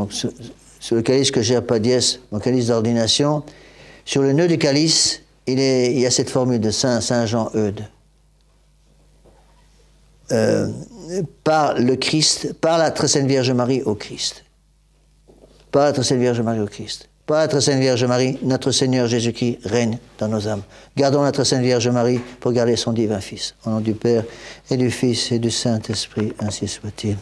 sur le calice que j'ai à Pas dièse, mon calice d'ordination. Sur le nœud du calice, il y a cette formule de Saint Jean Eudes. Par le Christ, par la très Sainte Vierge Marie au Christ. Par la très Sainte Vierge Marie au Christ. Par la très Sainte Vierge Marie, notre Seigneur Jésus-Christ règne dans nos âmes. Gardons la très Sainte Vierge Marie pour garder son divin Fils. Au nom du Père et du Fils et du Saint-Esprit, ainsi soit-il.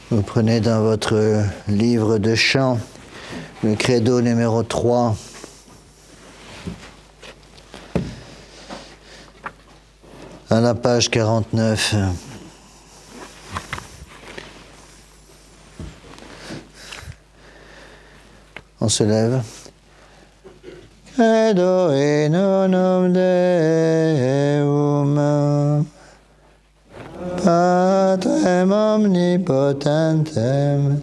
Vous prenez dans votre livre de chant le credo numéro 3. À la page 49. On se lève. Credo in unum Deum, Patrem omnipotentem,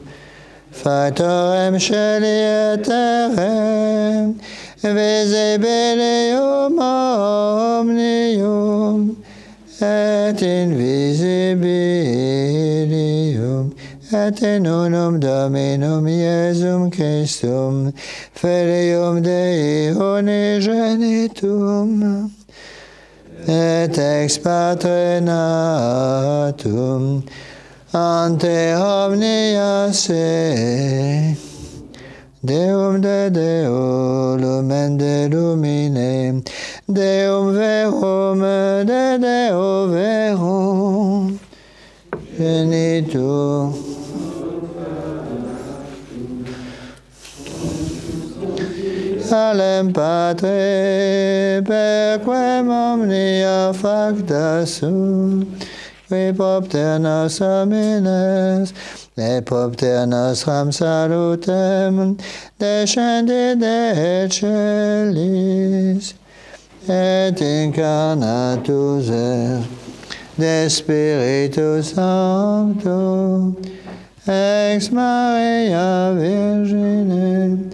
Factorem Caeli et terrae, visibilium omnium, et invisibilium, et in unum Dominum Iesum Christum, Filium Dei unigenitum, et ex Patre natum, ante omnia se, Deum de Deo, lumen de lumine, Deum verum de Deo verum, genitur. Salem Patre, perquem omnia facta sunt, qui propter nos homines, et propter nostram salutem, descendit de celis, et incarnatus est de Spiritus Sancto, ex Maria Virgine,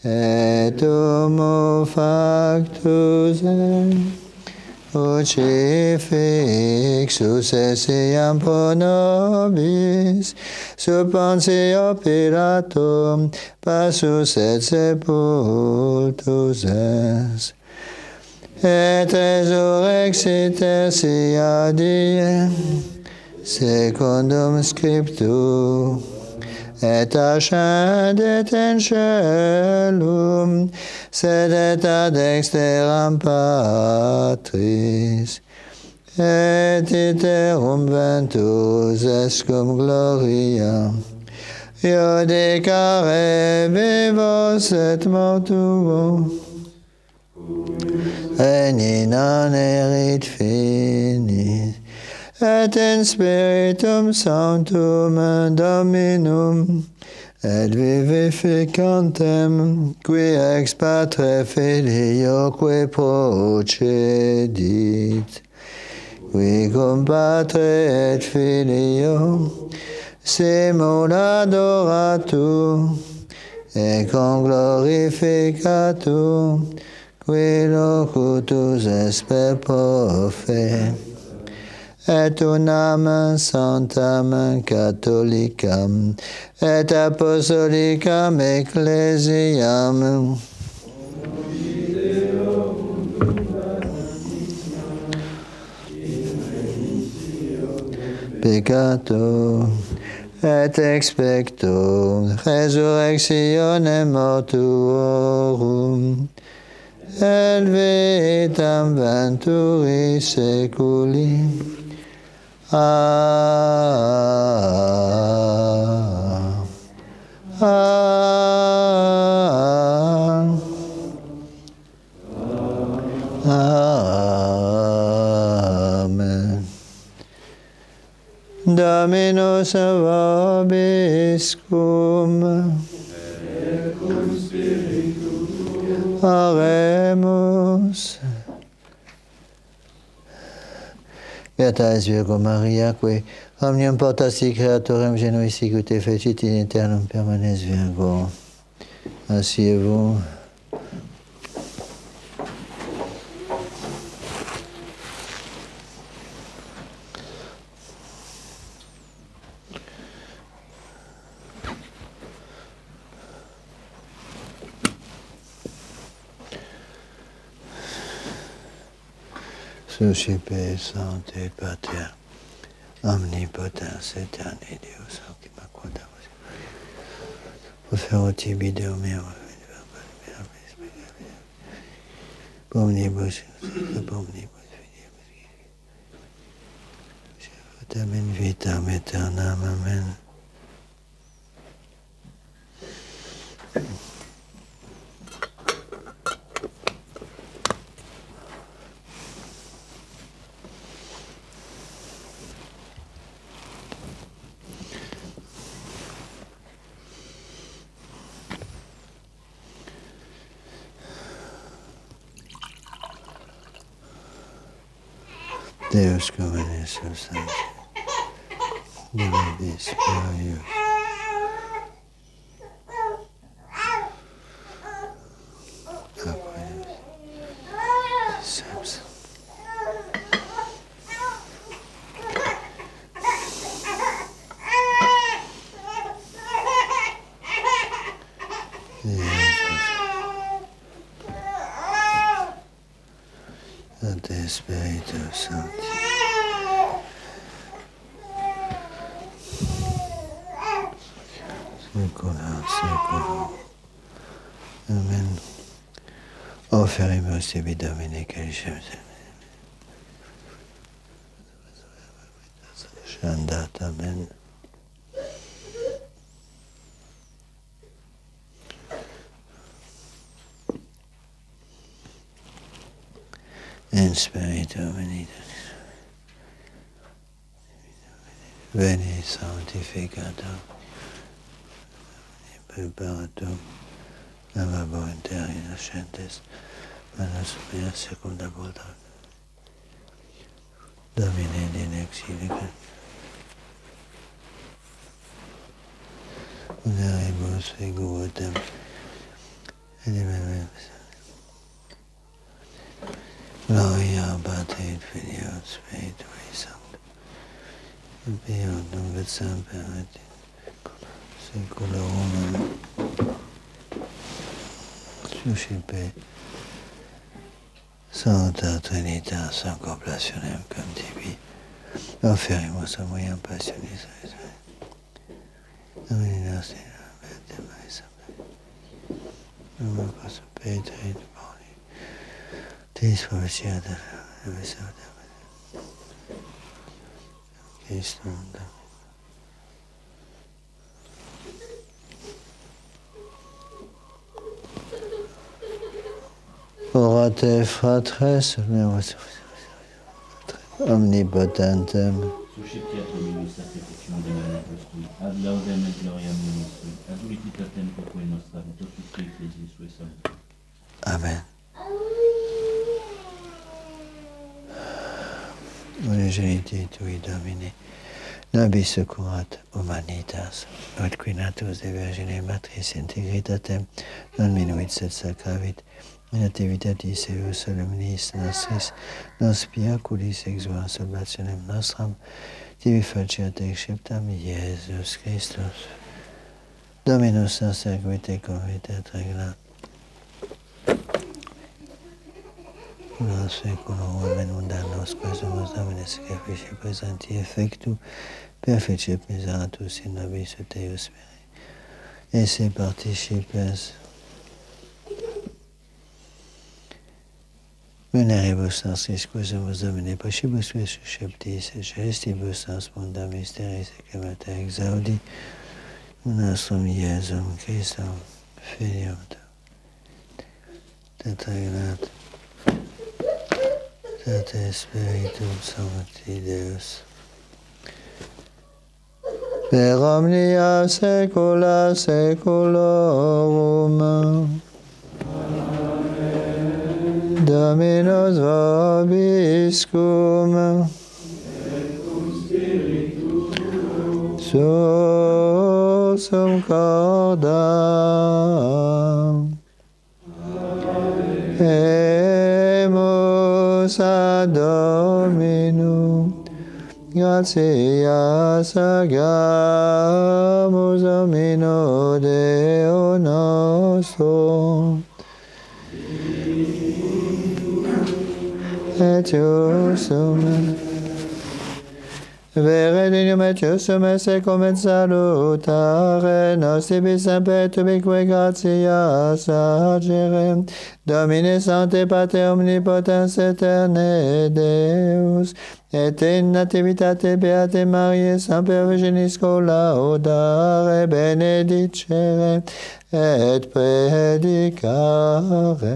et homo factus est, crucifixus essiam pro nobis, sub Pontio Pilatum, passus et sepultus est, et resurrexit tertia die, secundum scriptu, et ascendit in caelum, sedet ad dexteram Patris, et iterum ventus est cum gloria, iudicare vivos et mortuos, et non erit finis, et in Spiritum Sanctum Dominum, et vivificantem, qui ex Patre Filioque procedit, qui cum Patre et Filio simul adoratur, et cum glorificatur, qui locutus est per profe, et unam sanctam catholicam, et apostolicam ecclesiam, peccato et expecto resurrectionem mortuorum, et vitam venturi seculi. Amen. Dominus vobiscum. Oremus. Beata es Virgo Maria, qui omnium potestas creatorem genui sicut fecit in aeternum permanes Virgo. Asseyez-vous. Suscipe Sancte Pater, omnipotens aeterni Deus, ocima quodam profero tibi Deo meo, omnibus, in vitam aeternam, amen. Deus comenes sus sancti, Divis Spiritus. Sancte Spiritus Sancti. Secula seculum. Amen. Offerimus tibi Domine calicem Shandat. Amen. In Spiritu Domini. Veni sanctificatum. Preparatum. Lavabo interi nascentes. Manus mea secunda volta. Domine in exilica. Uneribus figuotem. Gloria Patri et Filio et Spiritui Sancto. Pio nunc et semper et in seculorum. Suscipe Sancta Trinitas in compassionem cum tibi. Offerimus a moiam passionis. Domini nostri, Beate Maris. Nunc os Petri et Pauli. Tis proficiata, evisauta. Christum. Orate fratres, omnipotentem. Suscipiat Dominus sacrificium de mane nostrum, ad laudem et gloriam nostrum, ad unicitatem populi nostram, totus ecclesiis sui sancti. Amen. Unigeniti tui Domine, nobis securat humanitas, ut qui natus de Virgine Matris integritatem, non minuit sed sacravit, in nativitatis eius solemnis nostris, nos piaculis exuam salvationem nostram, tibi faciat exceptam Iesus Christus. Dominus nostre quite convitet regna. Nos seculum amen. Unda nos quesumus Domine sacrifici presenti effectu, Perfecit misatus in nobis et Deus veri. Esse participes veneribus nostris quisibus Domine possibus susceptis et gestibus asmunda mysteris ecemata exaudi nostrum Iesum Christum Filium Tetragrat et Spiritum Sancti Deus per omnia saecula saeculorum. Dominus vobiscum, sursum cordam, emus ad Dominum, gratias agamus Domino Deo nostro, et iusum vere dignum et iusum esse cum et salutare nostibus sempertubique gratias agere Domine Sancte Pater omnipotens eterne Deus et in nativitate beate Mariae semper Virginis laudare benedicere et predicare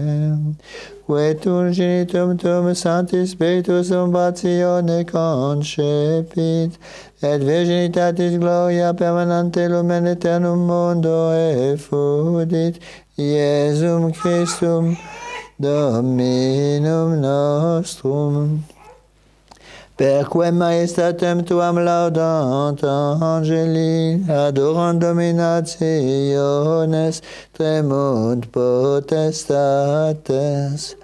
Quetum genitum tuum Sancti Spiritus umbatione concepit, et virginitatis gloria permanente lumen aeternum mundo effudit, Iesum Christum Dominum nostrum. Perquem majestatem tuam laudant angeli, adorant dominationes, tremunt potestates,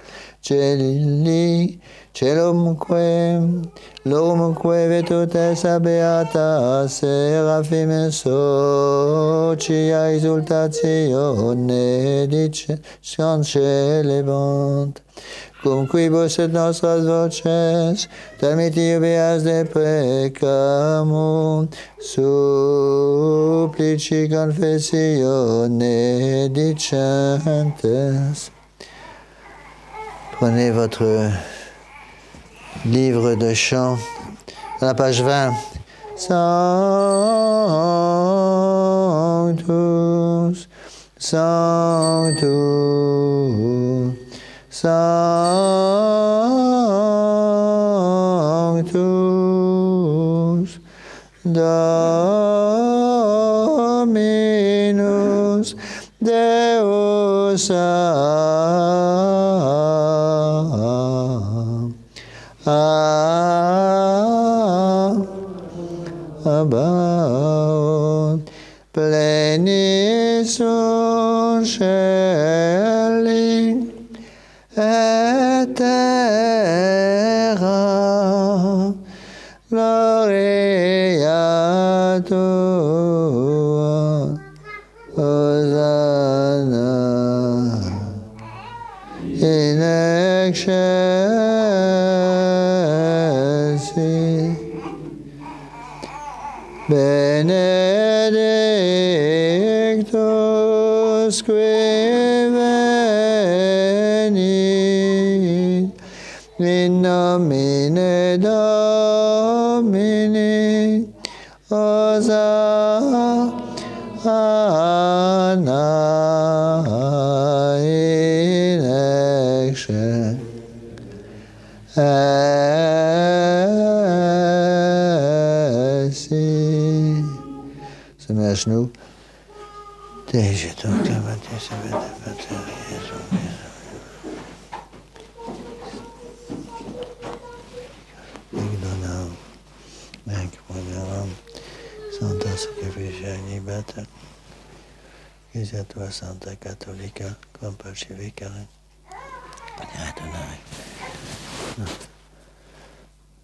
celumque virtutes beata seraphim socia exultatione dicens celebant. Cum quibus et nostras voces, termiti ubias deprecamur, supplici confessione dicentes. Prenez votre livre de chant, à la page 20. Sanctus, Sanctus, Sanctus, Dominus Deus Sabaoth, plenis sunt caeli et terra, gloria tua, Hosanna in excelsis, benedictus qui venit in nomine Domini, Hosanna in excelsis. Se met à genoux. Déjà, donc, la matin, ça va être Igdonam, Mekmogaram, Santa Sacrificia Inibata, Iglesia tua Santa Cattolica, Compacificare, Adonai.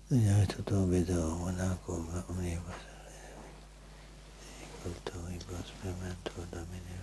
Signore tutto vedo, Monaco, Omnibus, Culturibus, Memento, Domini.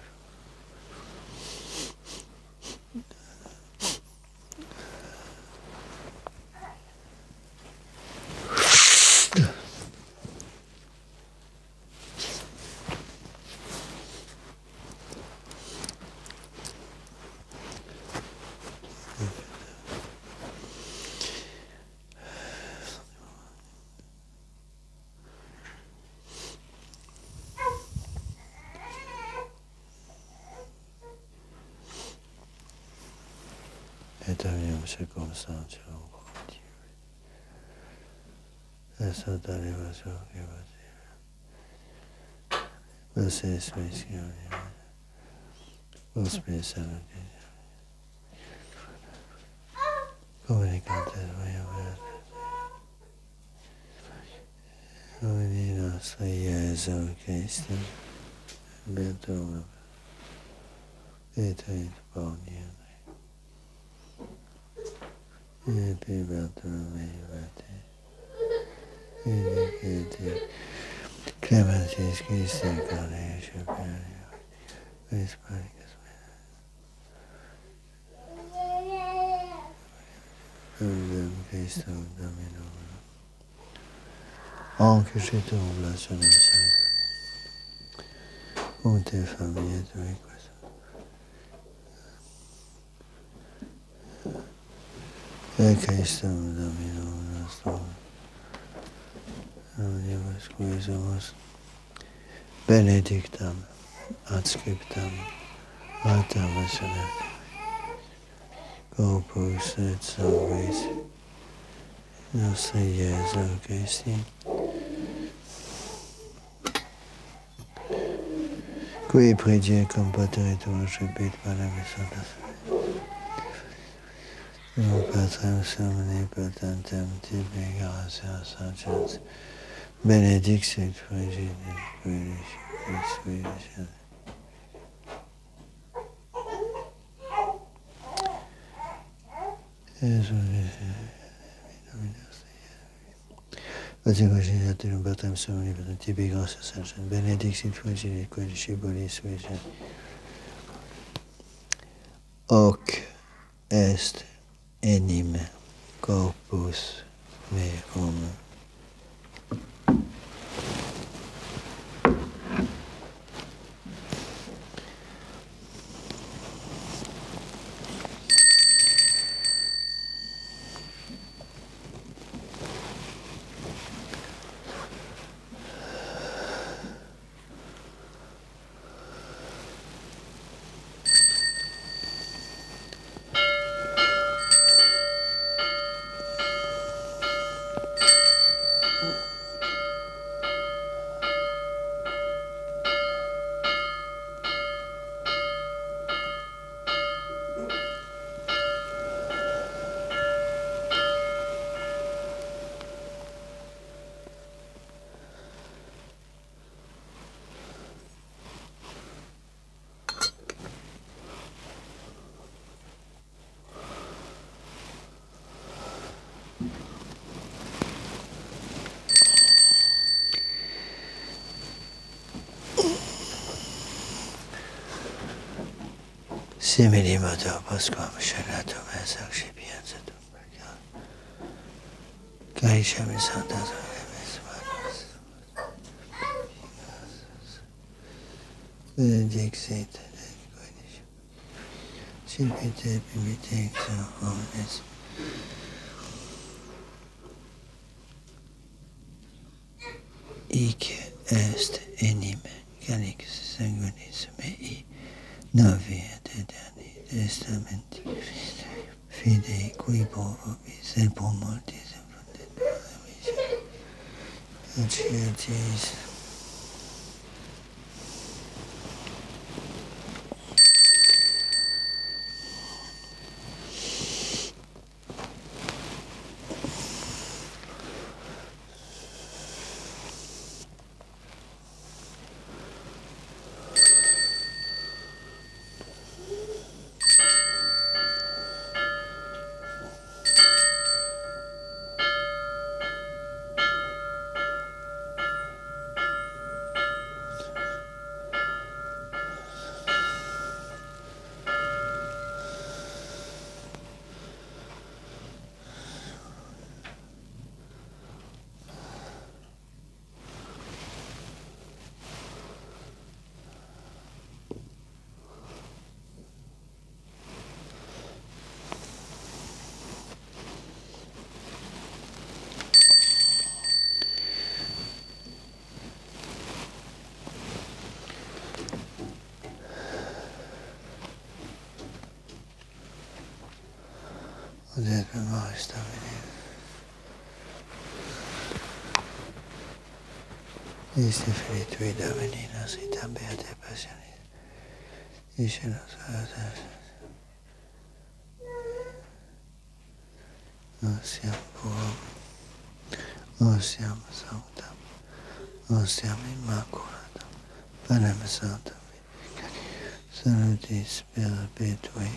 eternum circumstantial Essa derivazione lo stesso missione lo spesso comunicante ogni nostra Gesù Cristo bentornato e te buoni e più bello me te Clementis Christi Carnegie Superior Vis Paricus Ordem Christo Domino Anche se tu oblazione sempre con te famiglia tue e Cristo Domino nostro Omnibus quisumus benedictam adscriptam Martam Senet Corpus et Sanguis Nostri Jesu Christi qui pregie compateritur subit panem santas Patrem omnipotentem tibi gratia sacerdotes benedixit frigidis spiritus Vaticationatium Patrem omnipotentem tibi gratia sacerdotes benedixit frigidis spiritus hoc est anime corpus meum Simili modo Pasquam Sheratum es accipienzatum Carisha mi santas benedixit Silpite bimitexo omnes Ic est anime calix sanguinis mei Novi et eterni testamenti fidei qui vobis et pro mortis et Odet memoris Domini. Iste filitui Domini, nos itam beate passionis. Isce nos adas. Osiam purum. Osiam sanctam. Osiam immaculatum. Panem sanctam. Salutis perpetui.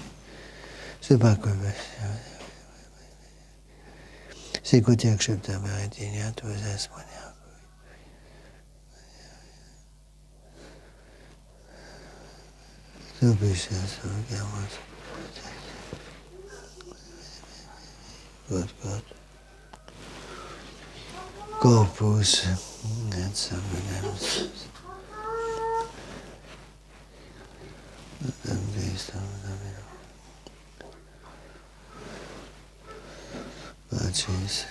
Sicut accepta meritinia tuus es monia. Subisces urgamus. God. Corpus et sanguinem. Pacis.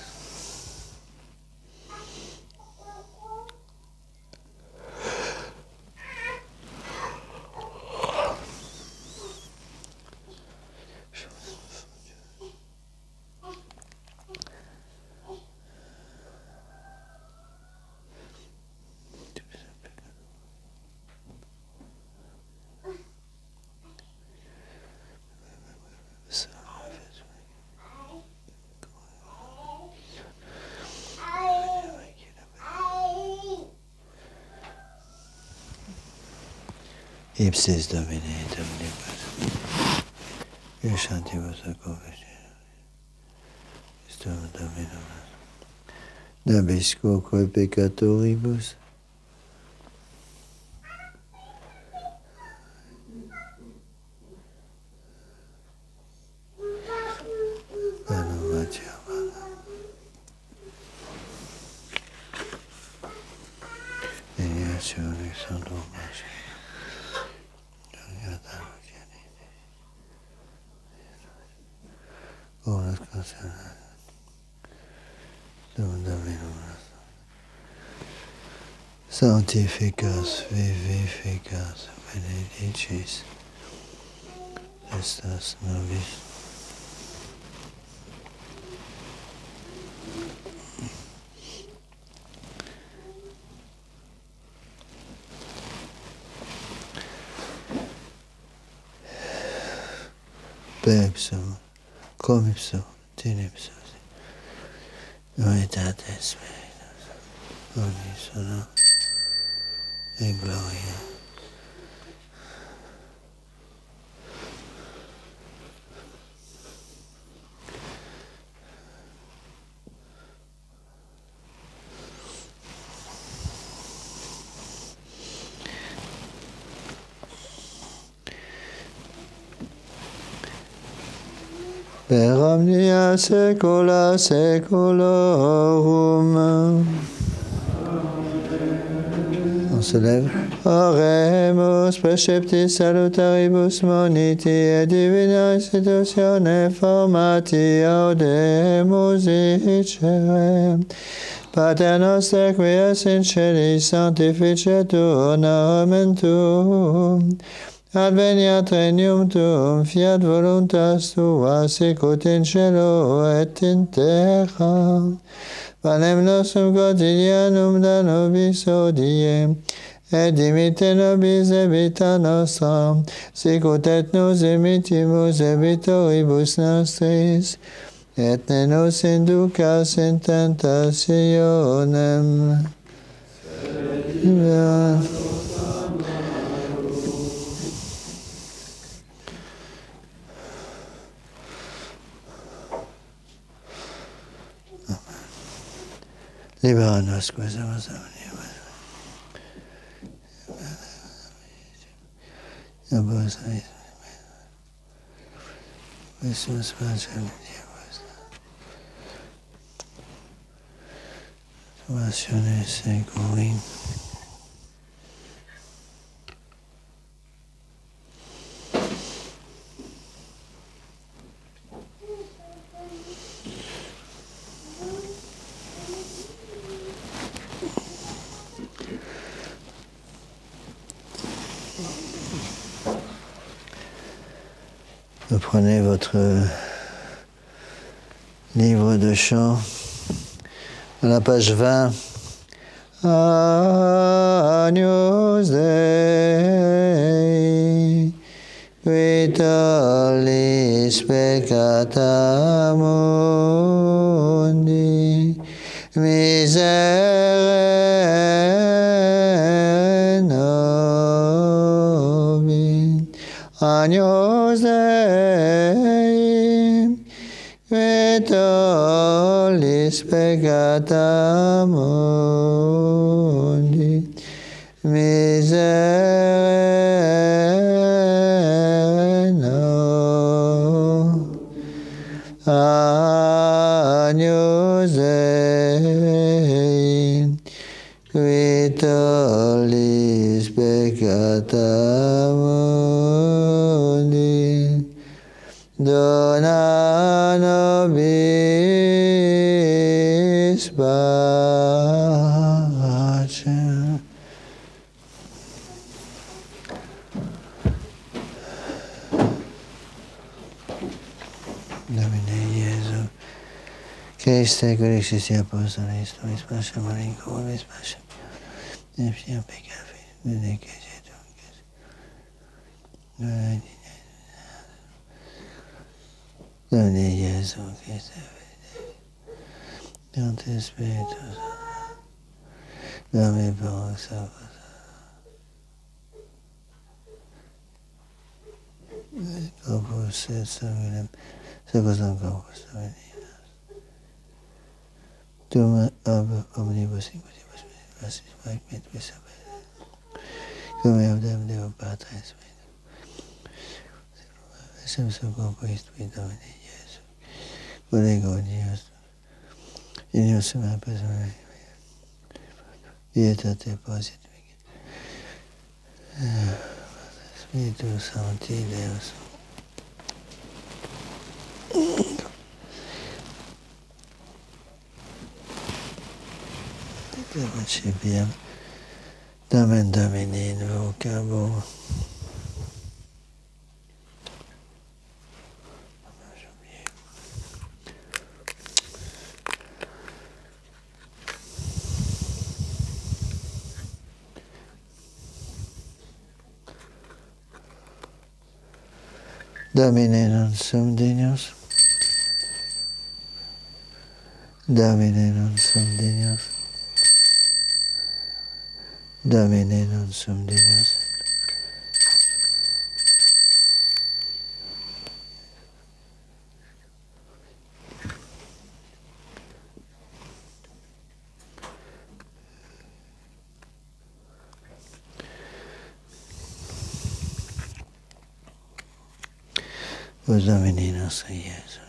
Ipsis Domini, Dominibus, Iusantibus Acovestis, Istum Dominum, Nabiscoque peccatoribus, Panomatia Maga, Ignatione Santo Magia, Bonus concern. Sanctificas, vivificas, benedicis, estas nobis. Per ipsum, cum ipsum, tenipsum, noitates meritus, unisono et gloria. Per omnia saecula saeculorum. On se lève. Oremus preceptis salutaribus moniti et divina institutione formati audemus dicere. Pater noster qui es in celis, sanctificetur nomen tuum. Adveniat regnum tuum, fiat voluntas tua, sicut in cielo et in terra. Panem nostrum quotidianum da nobis hodie, et dimitte nobis debita nostra, sicut et nos dimittimus debitoribus nostris, et ne nos inducas in tentationem. Libera-nos, quaesamus omnia. Abos ais. Quesus facem Dievos. Tuationes seculi. Prenez votre Livre de chant, à la page 20. Agnus Dei, qui tollis peccata mundi, miserere nobis. Agnus Dei, qui tollis peccata mundi, miserere nobis. Agnus Dei, qui tollis peccata mundi, dona nobis pacem. Domine Iesu, Christe, Christi Apostolis, tuis pacem malinco, vis pacem, ne fia peccavi, ne quesi tuncis. Domine Iesu, Christe, Sancte Spiritus, Domine Pax Sanctus, Corpus et sanguinem, secundum corpus Domini. Tum ab omnibus inquisibus passis fac vis sapere, cum eodem Deo Patris meum. Sem corpus istui Domini Iesu, Codego Dios, Inius sum persona, pietate posit mihi. Spiritus Sancti Deus. Principiam, Tamen Domini in vocabo. Domine non sum dignos. Domine non sum dignos. Domine non sum dignos. O Domini nostro Iesu.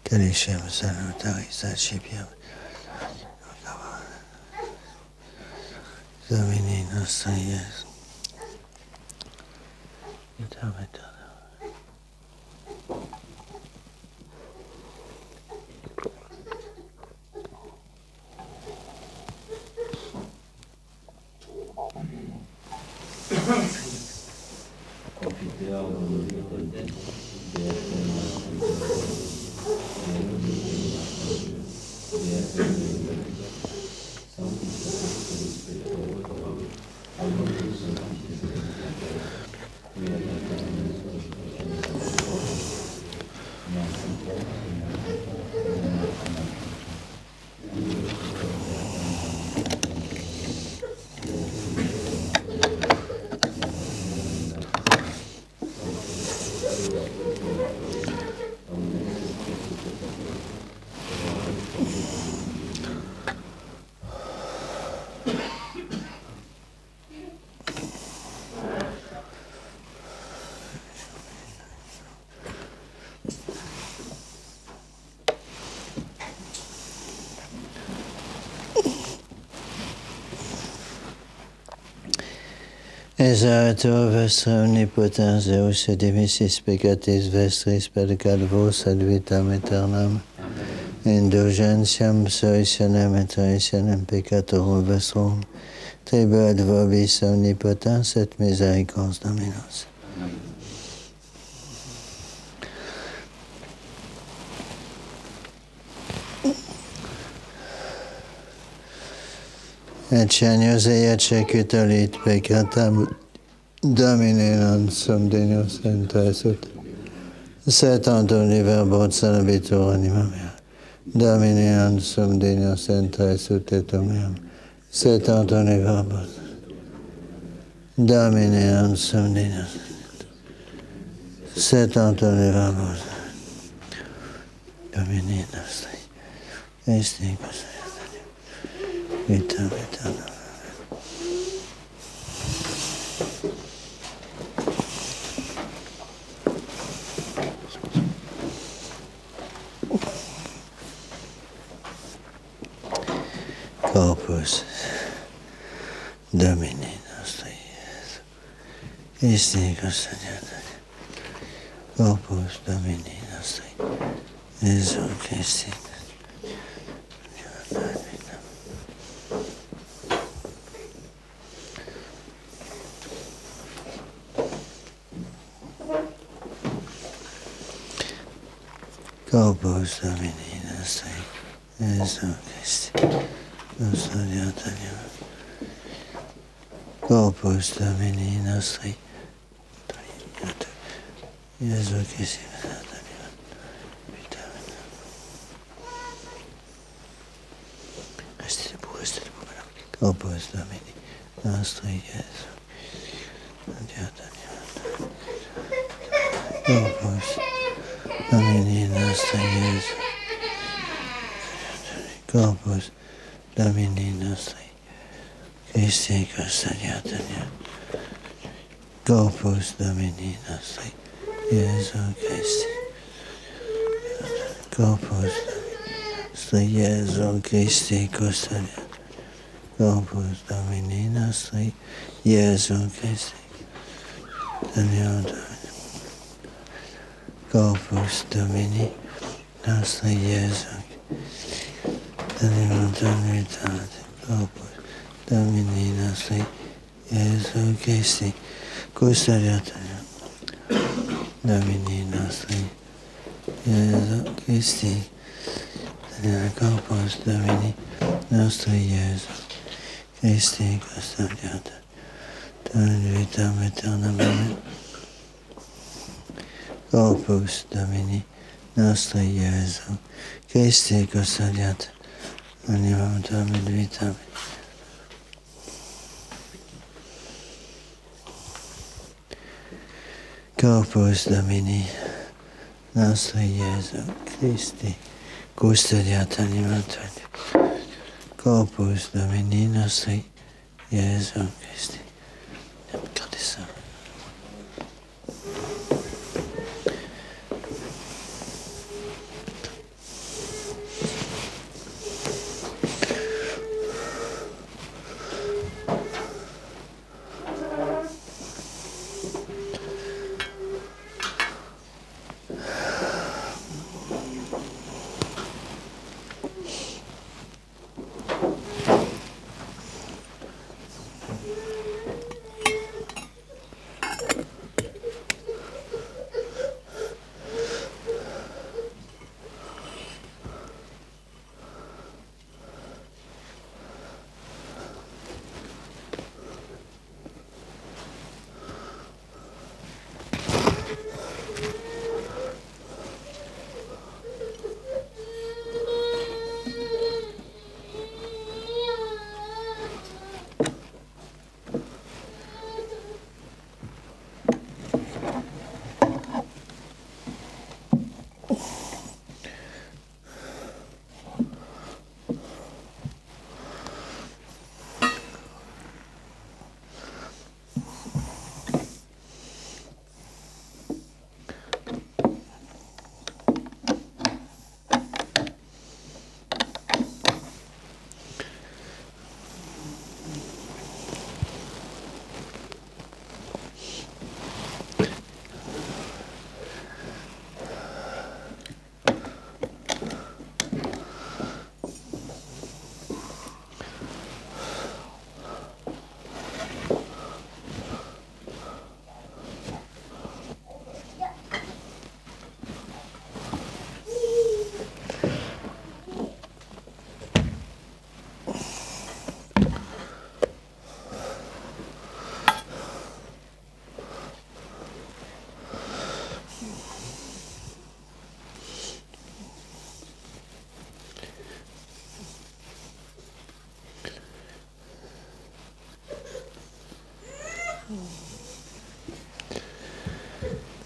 Calicem salutaris accipiam. Domini nostro Iesu. Et aeternam. Esato vestra omnipotens Deus et dimissis peccatis vestris peccativos ad vitam aeternam. Indulgentiam soitionem et traitionem peccatorum vestrum. Tribuat vobis omnipotens et misericors Dominus. Et genius et secutorit peccatam Domine non sum Deus entresut. Sed Antoni verbot salabitur anima mea. Domine non sum Deus entresut et meam. Sed Antoni verbot. Domine non sum Deus. Sed Antoni verbot. Domine nostri. Esti cosa. Vitam aeternam. Corpus Domini nostri Esti consegnato. Corpus Domini nostri Gesù Christi. Corpus Domini nostri, Gesù Christi, custodiata anima. Corpus Domini nostri, Gesù Christi, custodiata anima. Restez debout, Corpus Domini nostri, Gesù, custodiata anima. Corpus Domini nostri Gesù, Corpus Domini nostri, Christi custodiata, Corpus Domini nostri, Gesù Christi, Corpus nostri, Gesù Christi custodiata, Corpus Domini nostri, Gesù Christi, Corpus Domini nostri Gesù, Corpus Domini nostri Gesù Christi, custodiata Domini nostri Gesù Christi, Corpus Domini nostri Gesù Christi, custodiata vitam aeternam. Corpus Domini nostri Gesù Christi, custodiata animam tuam et vitam. Corpus Domini nostri Gesù Christi, custodiata animam tuam. Corpus Domini nostri Gesù Christi. Regardez ça.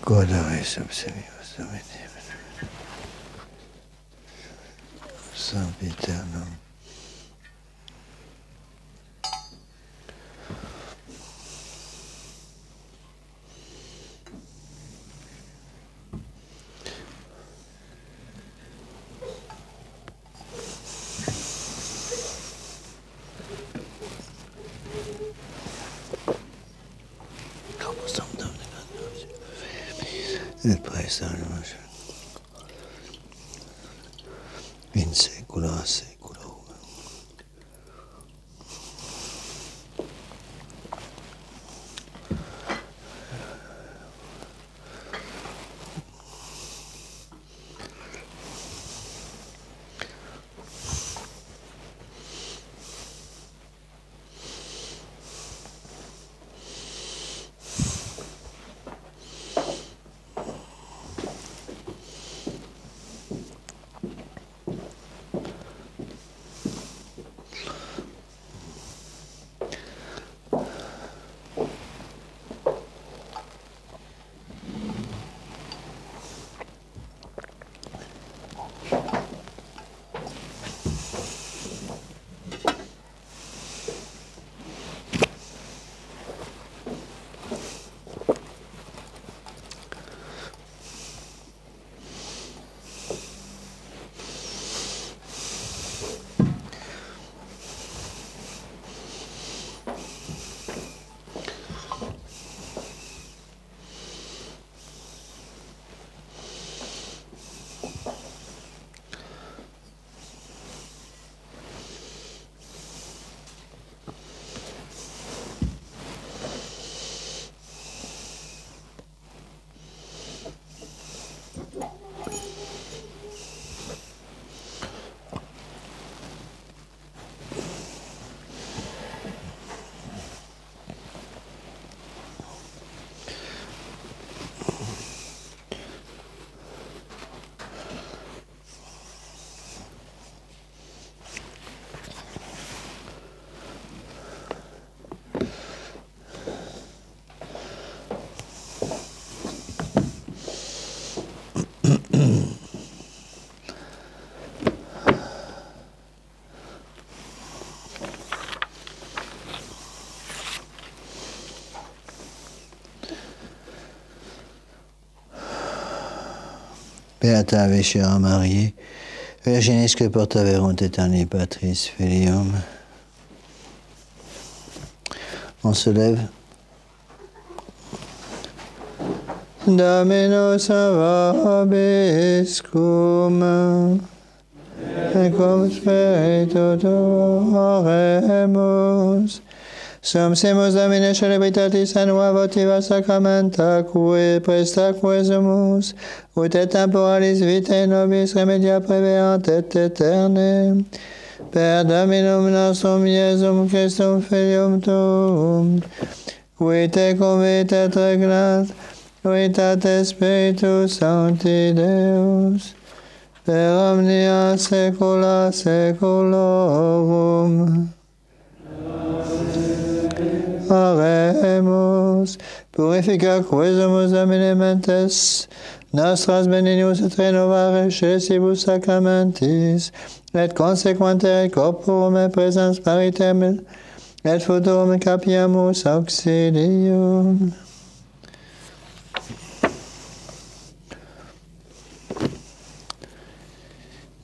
Godare subsemios Domini. Sempiternum. Et presa in secula seculorum. Beata ave chère Marie, Virginis que portaverunt aeterni Patris Filium. On se lève. Dominus vobiscum, et cum spiritu tuo oremus. Sumpsimus Domine celebritatis annua votiva sacramenta, cui presta quesumus, ut et temporalis vitae nobis remedia preveant et eterne. Per Dominum nostrum Iesum Christum Filium Tuum, qui te convit et regnat, Unitate Spiritus Sancti Deus, per omnia saecula saeculorum. Oremus, purifica quesumus Domine mentes nostras benignus et renovare recessibus sacramentis, et consequentere corporum et presens paritem, et futurum capiamus auxilium.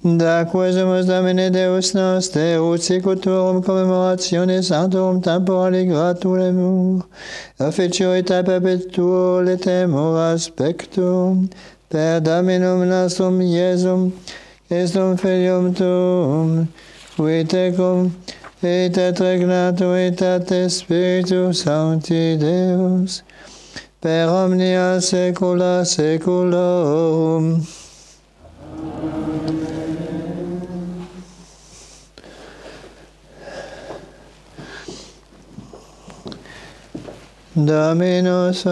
Da quesumus Domine Deus noster, ut sicuturum commemorationis sanctorum temporali gratulemur, officiuita perpetuo letemur aspectum, per Dominum nostrum Iesum, Christum Filium Tuum, qui tecum, et regnat unitate Spiritus Sancti Deus, per omnia saecula saeculorum. Dominus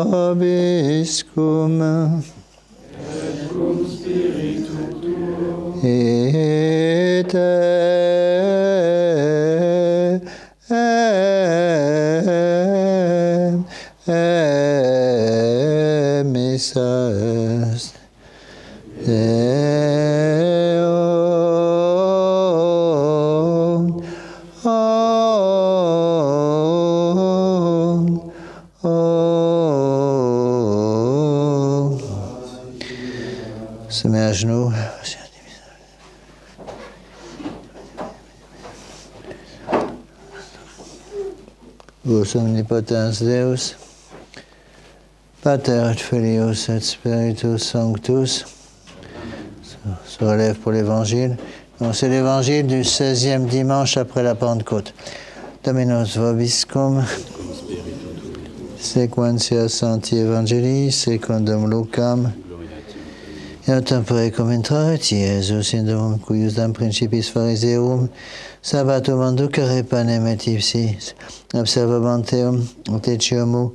vobiscum, et cum spiritu tuo, et à genoux. Vos omnipotens Deus, Pater et Filius et Spiritus Sanctus, se relève pour l'Évangile. C'est l'Évangile du 16e dimanche après la Pentecôte. Dominus vobiscum, sequentia Sancti Evangelii, secundum Lucam, et tempore commentaret Iesus in domum cuius dam principis Phariseum sabbatum anducere panem et ipsis observabanteum uteciomu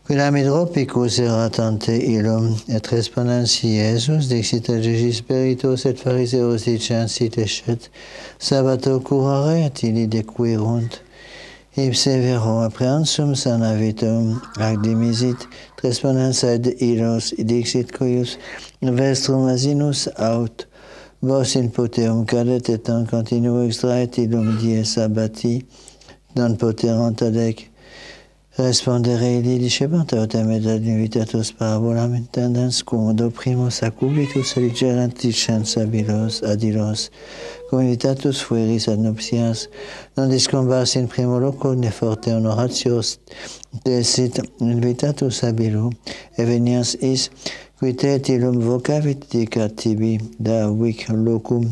quidam hydropicus erat ante illum et responensi Iesus dixit agis spiritus et Phariseos dicens sit escet sabbato curare et illi dequirunt ipse vero apprehendum sana vitum ac dimisit responens ad illos dixit cuius vestrum asinus aut vos in poteum cadet et en continuo extraet illum die sabbati non poterant adec respondere illi dicebant autem et ad invitatus parabolam intendens quomodo primus accubitus aligerant dicens ad illos invitatus fueris ad nuptias non discombas in primo loco ne forte honoratios desit invitatus ab illo evenias is qui te illum vocavit dicat tibi da vic locum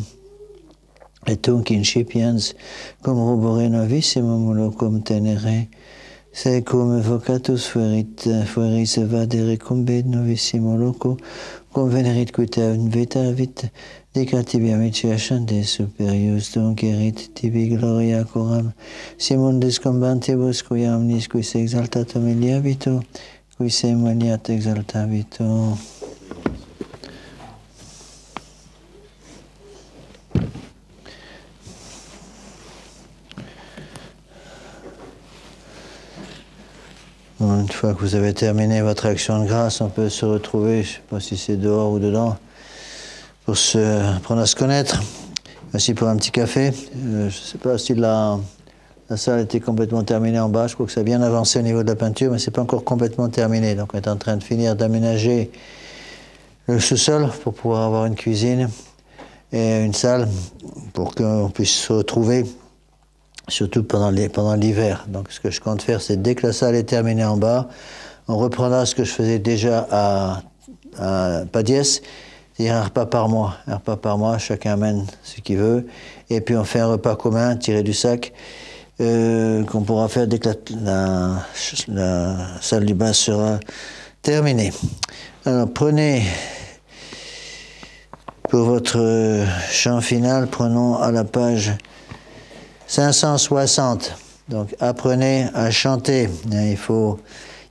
et tunc incipiens cum rubore novissimum locum tenere se cum vocatus fueris evadere cumbet novissimo loco cum venerit qui te invitavit dicat tibi amici ascende superius tunc erit tibi gloria coram simum discombantibus quia omnis qui se exaltatum iliabito qui se maliat exaltabito. Une fois que vous avez terminé votre action de grâce, on peut se retrouver, je ne sais pas si c'est dehors ou dedans, pour apprendre à se connaître. Merci pour un petit café. Je ne sais pas si la salle était complètement terminée en bas. Je crois que ça a bien avancé au niveau de la peinture, mais ce n'est pas encore complètement terminé. Donc on est en train de finir d'aménager le sous-sol pour pouvoir avoir une cuisine et une salle pour qu'on puisse se retrouver. Surtout pendant l'hiver. Donc ce que je compte faire, c'est dès que la salle est terminée en bas, on reprendra ce que je faisais déjà à Padiès, c'est-à-dire un repas par mois, chacun amène ce qu'il veut, et puis on fait un repas commun tiré du sac, qu'on pourra faire dès que la salle du bas sera terminée. Alors prenez, pour votre chant final, prenons à la page 560. Donc apprenez à chanter. Il y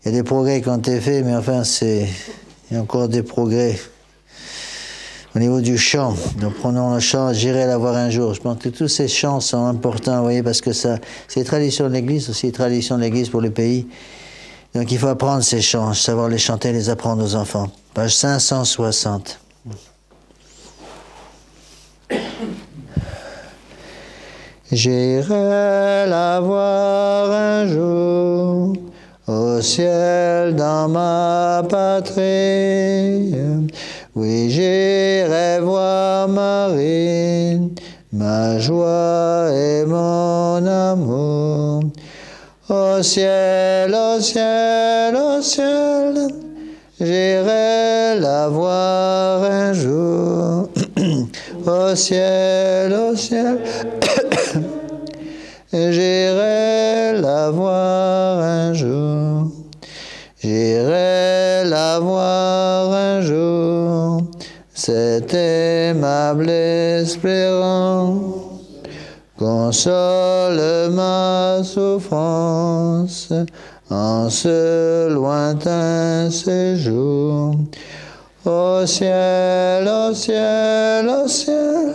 a des progrès qui ont été faits, mais enfin il y a encore des progrès au niveau du chant. Donc prenons le chant, j'irai la voir un jour. Je pense que tous ces chants sont importants, vous voyez, parce que ça, c'est tradition de l'Église, aussi tradition de l'Église pour le pays. Donc il faut apprendre ces chants, savoir les chanter, les apprendre aux enfants. Page 560. J'irai la voir un jour au ciel dans ma patrie. Oui, j'irai voir Marie, ma joie et mon amour. Au ciel, au ciel, au ciel, j'irai la voir un jour. Au ciel, j'irai la voir un jour. J'irai la voir un jour. Cette aimable espérance console ma souffrance en ce lointain séjour. Au ciel, au ciel, au ciel,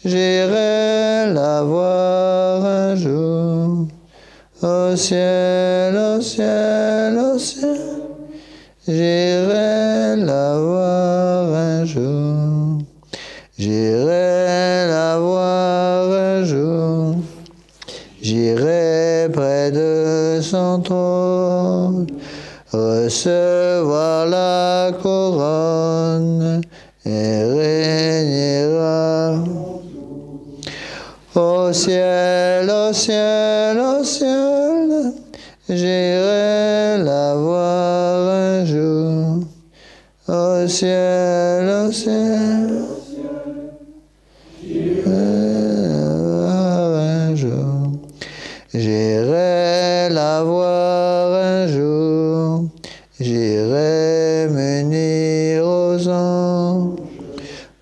j'irai la voir un jour. Au ciel, au ciel, au ciel, j'irai la voir un jour. J'irai la voir un jour. J'irai près de son trône, recevoir la couronne et régnera. Au ciel, au ciel, au ciel, j'irai la voir un jour. Au ciel, au ciel, un jour. J'irai la voir un jour. J'irai m'unir aux anges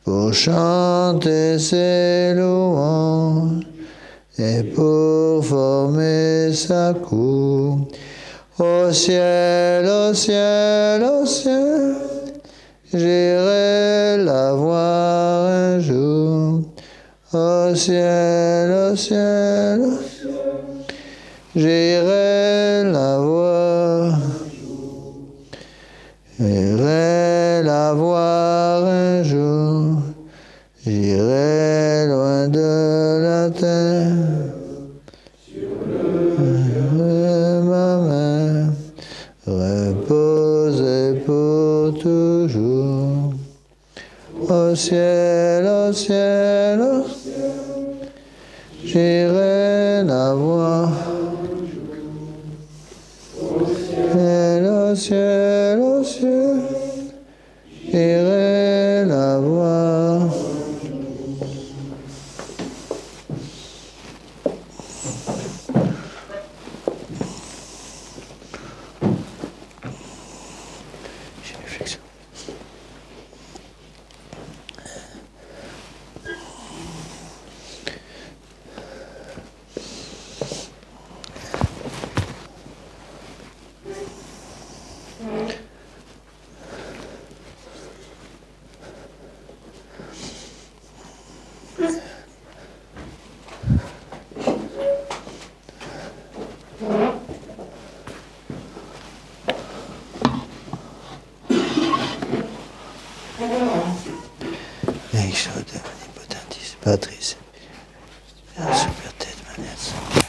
pour chanter ses louanges et pour former sa cour. Au ciel, au ciel, au ciel, j'irai la voir un jour. Au ciel, au ciel, j'irai la voir. J'irai la voir un jour. J'irai loin de la terre. Ma main reposée pour toujours. Au ciel, au ciel, au ciel, j'irai la voir. Au ciel, au ciel, j'irai la voir. J'ai une réflexion. Patris, super tête, manette.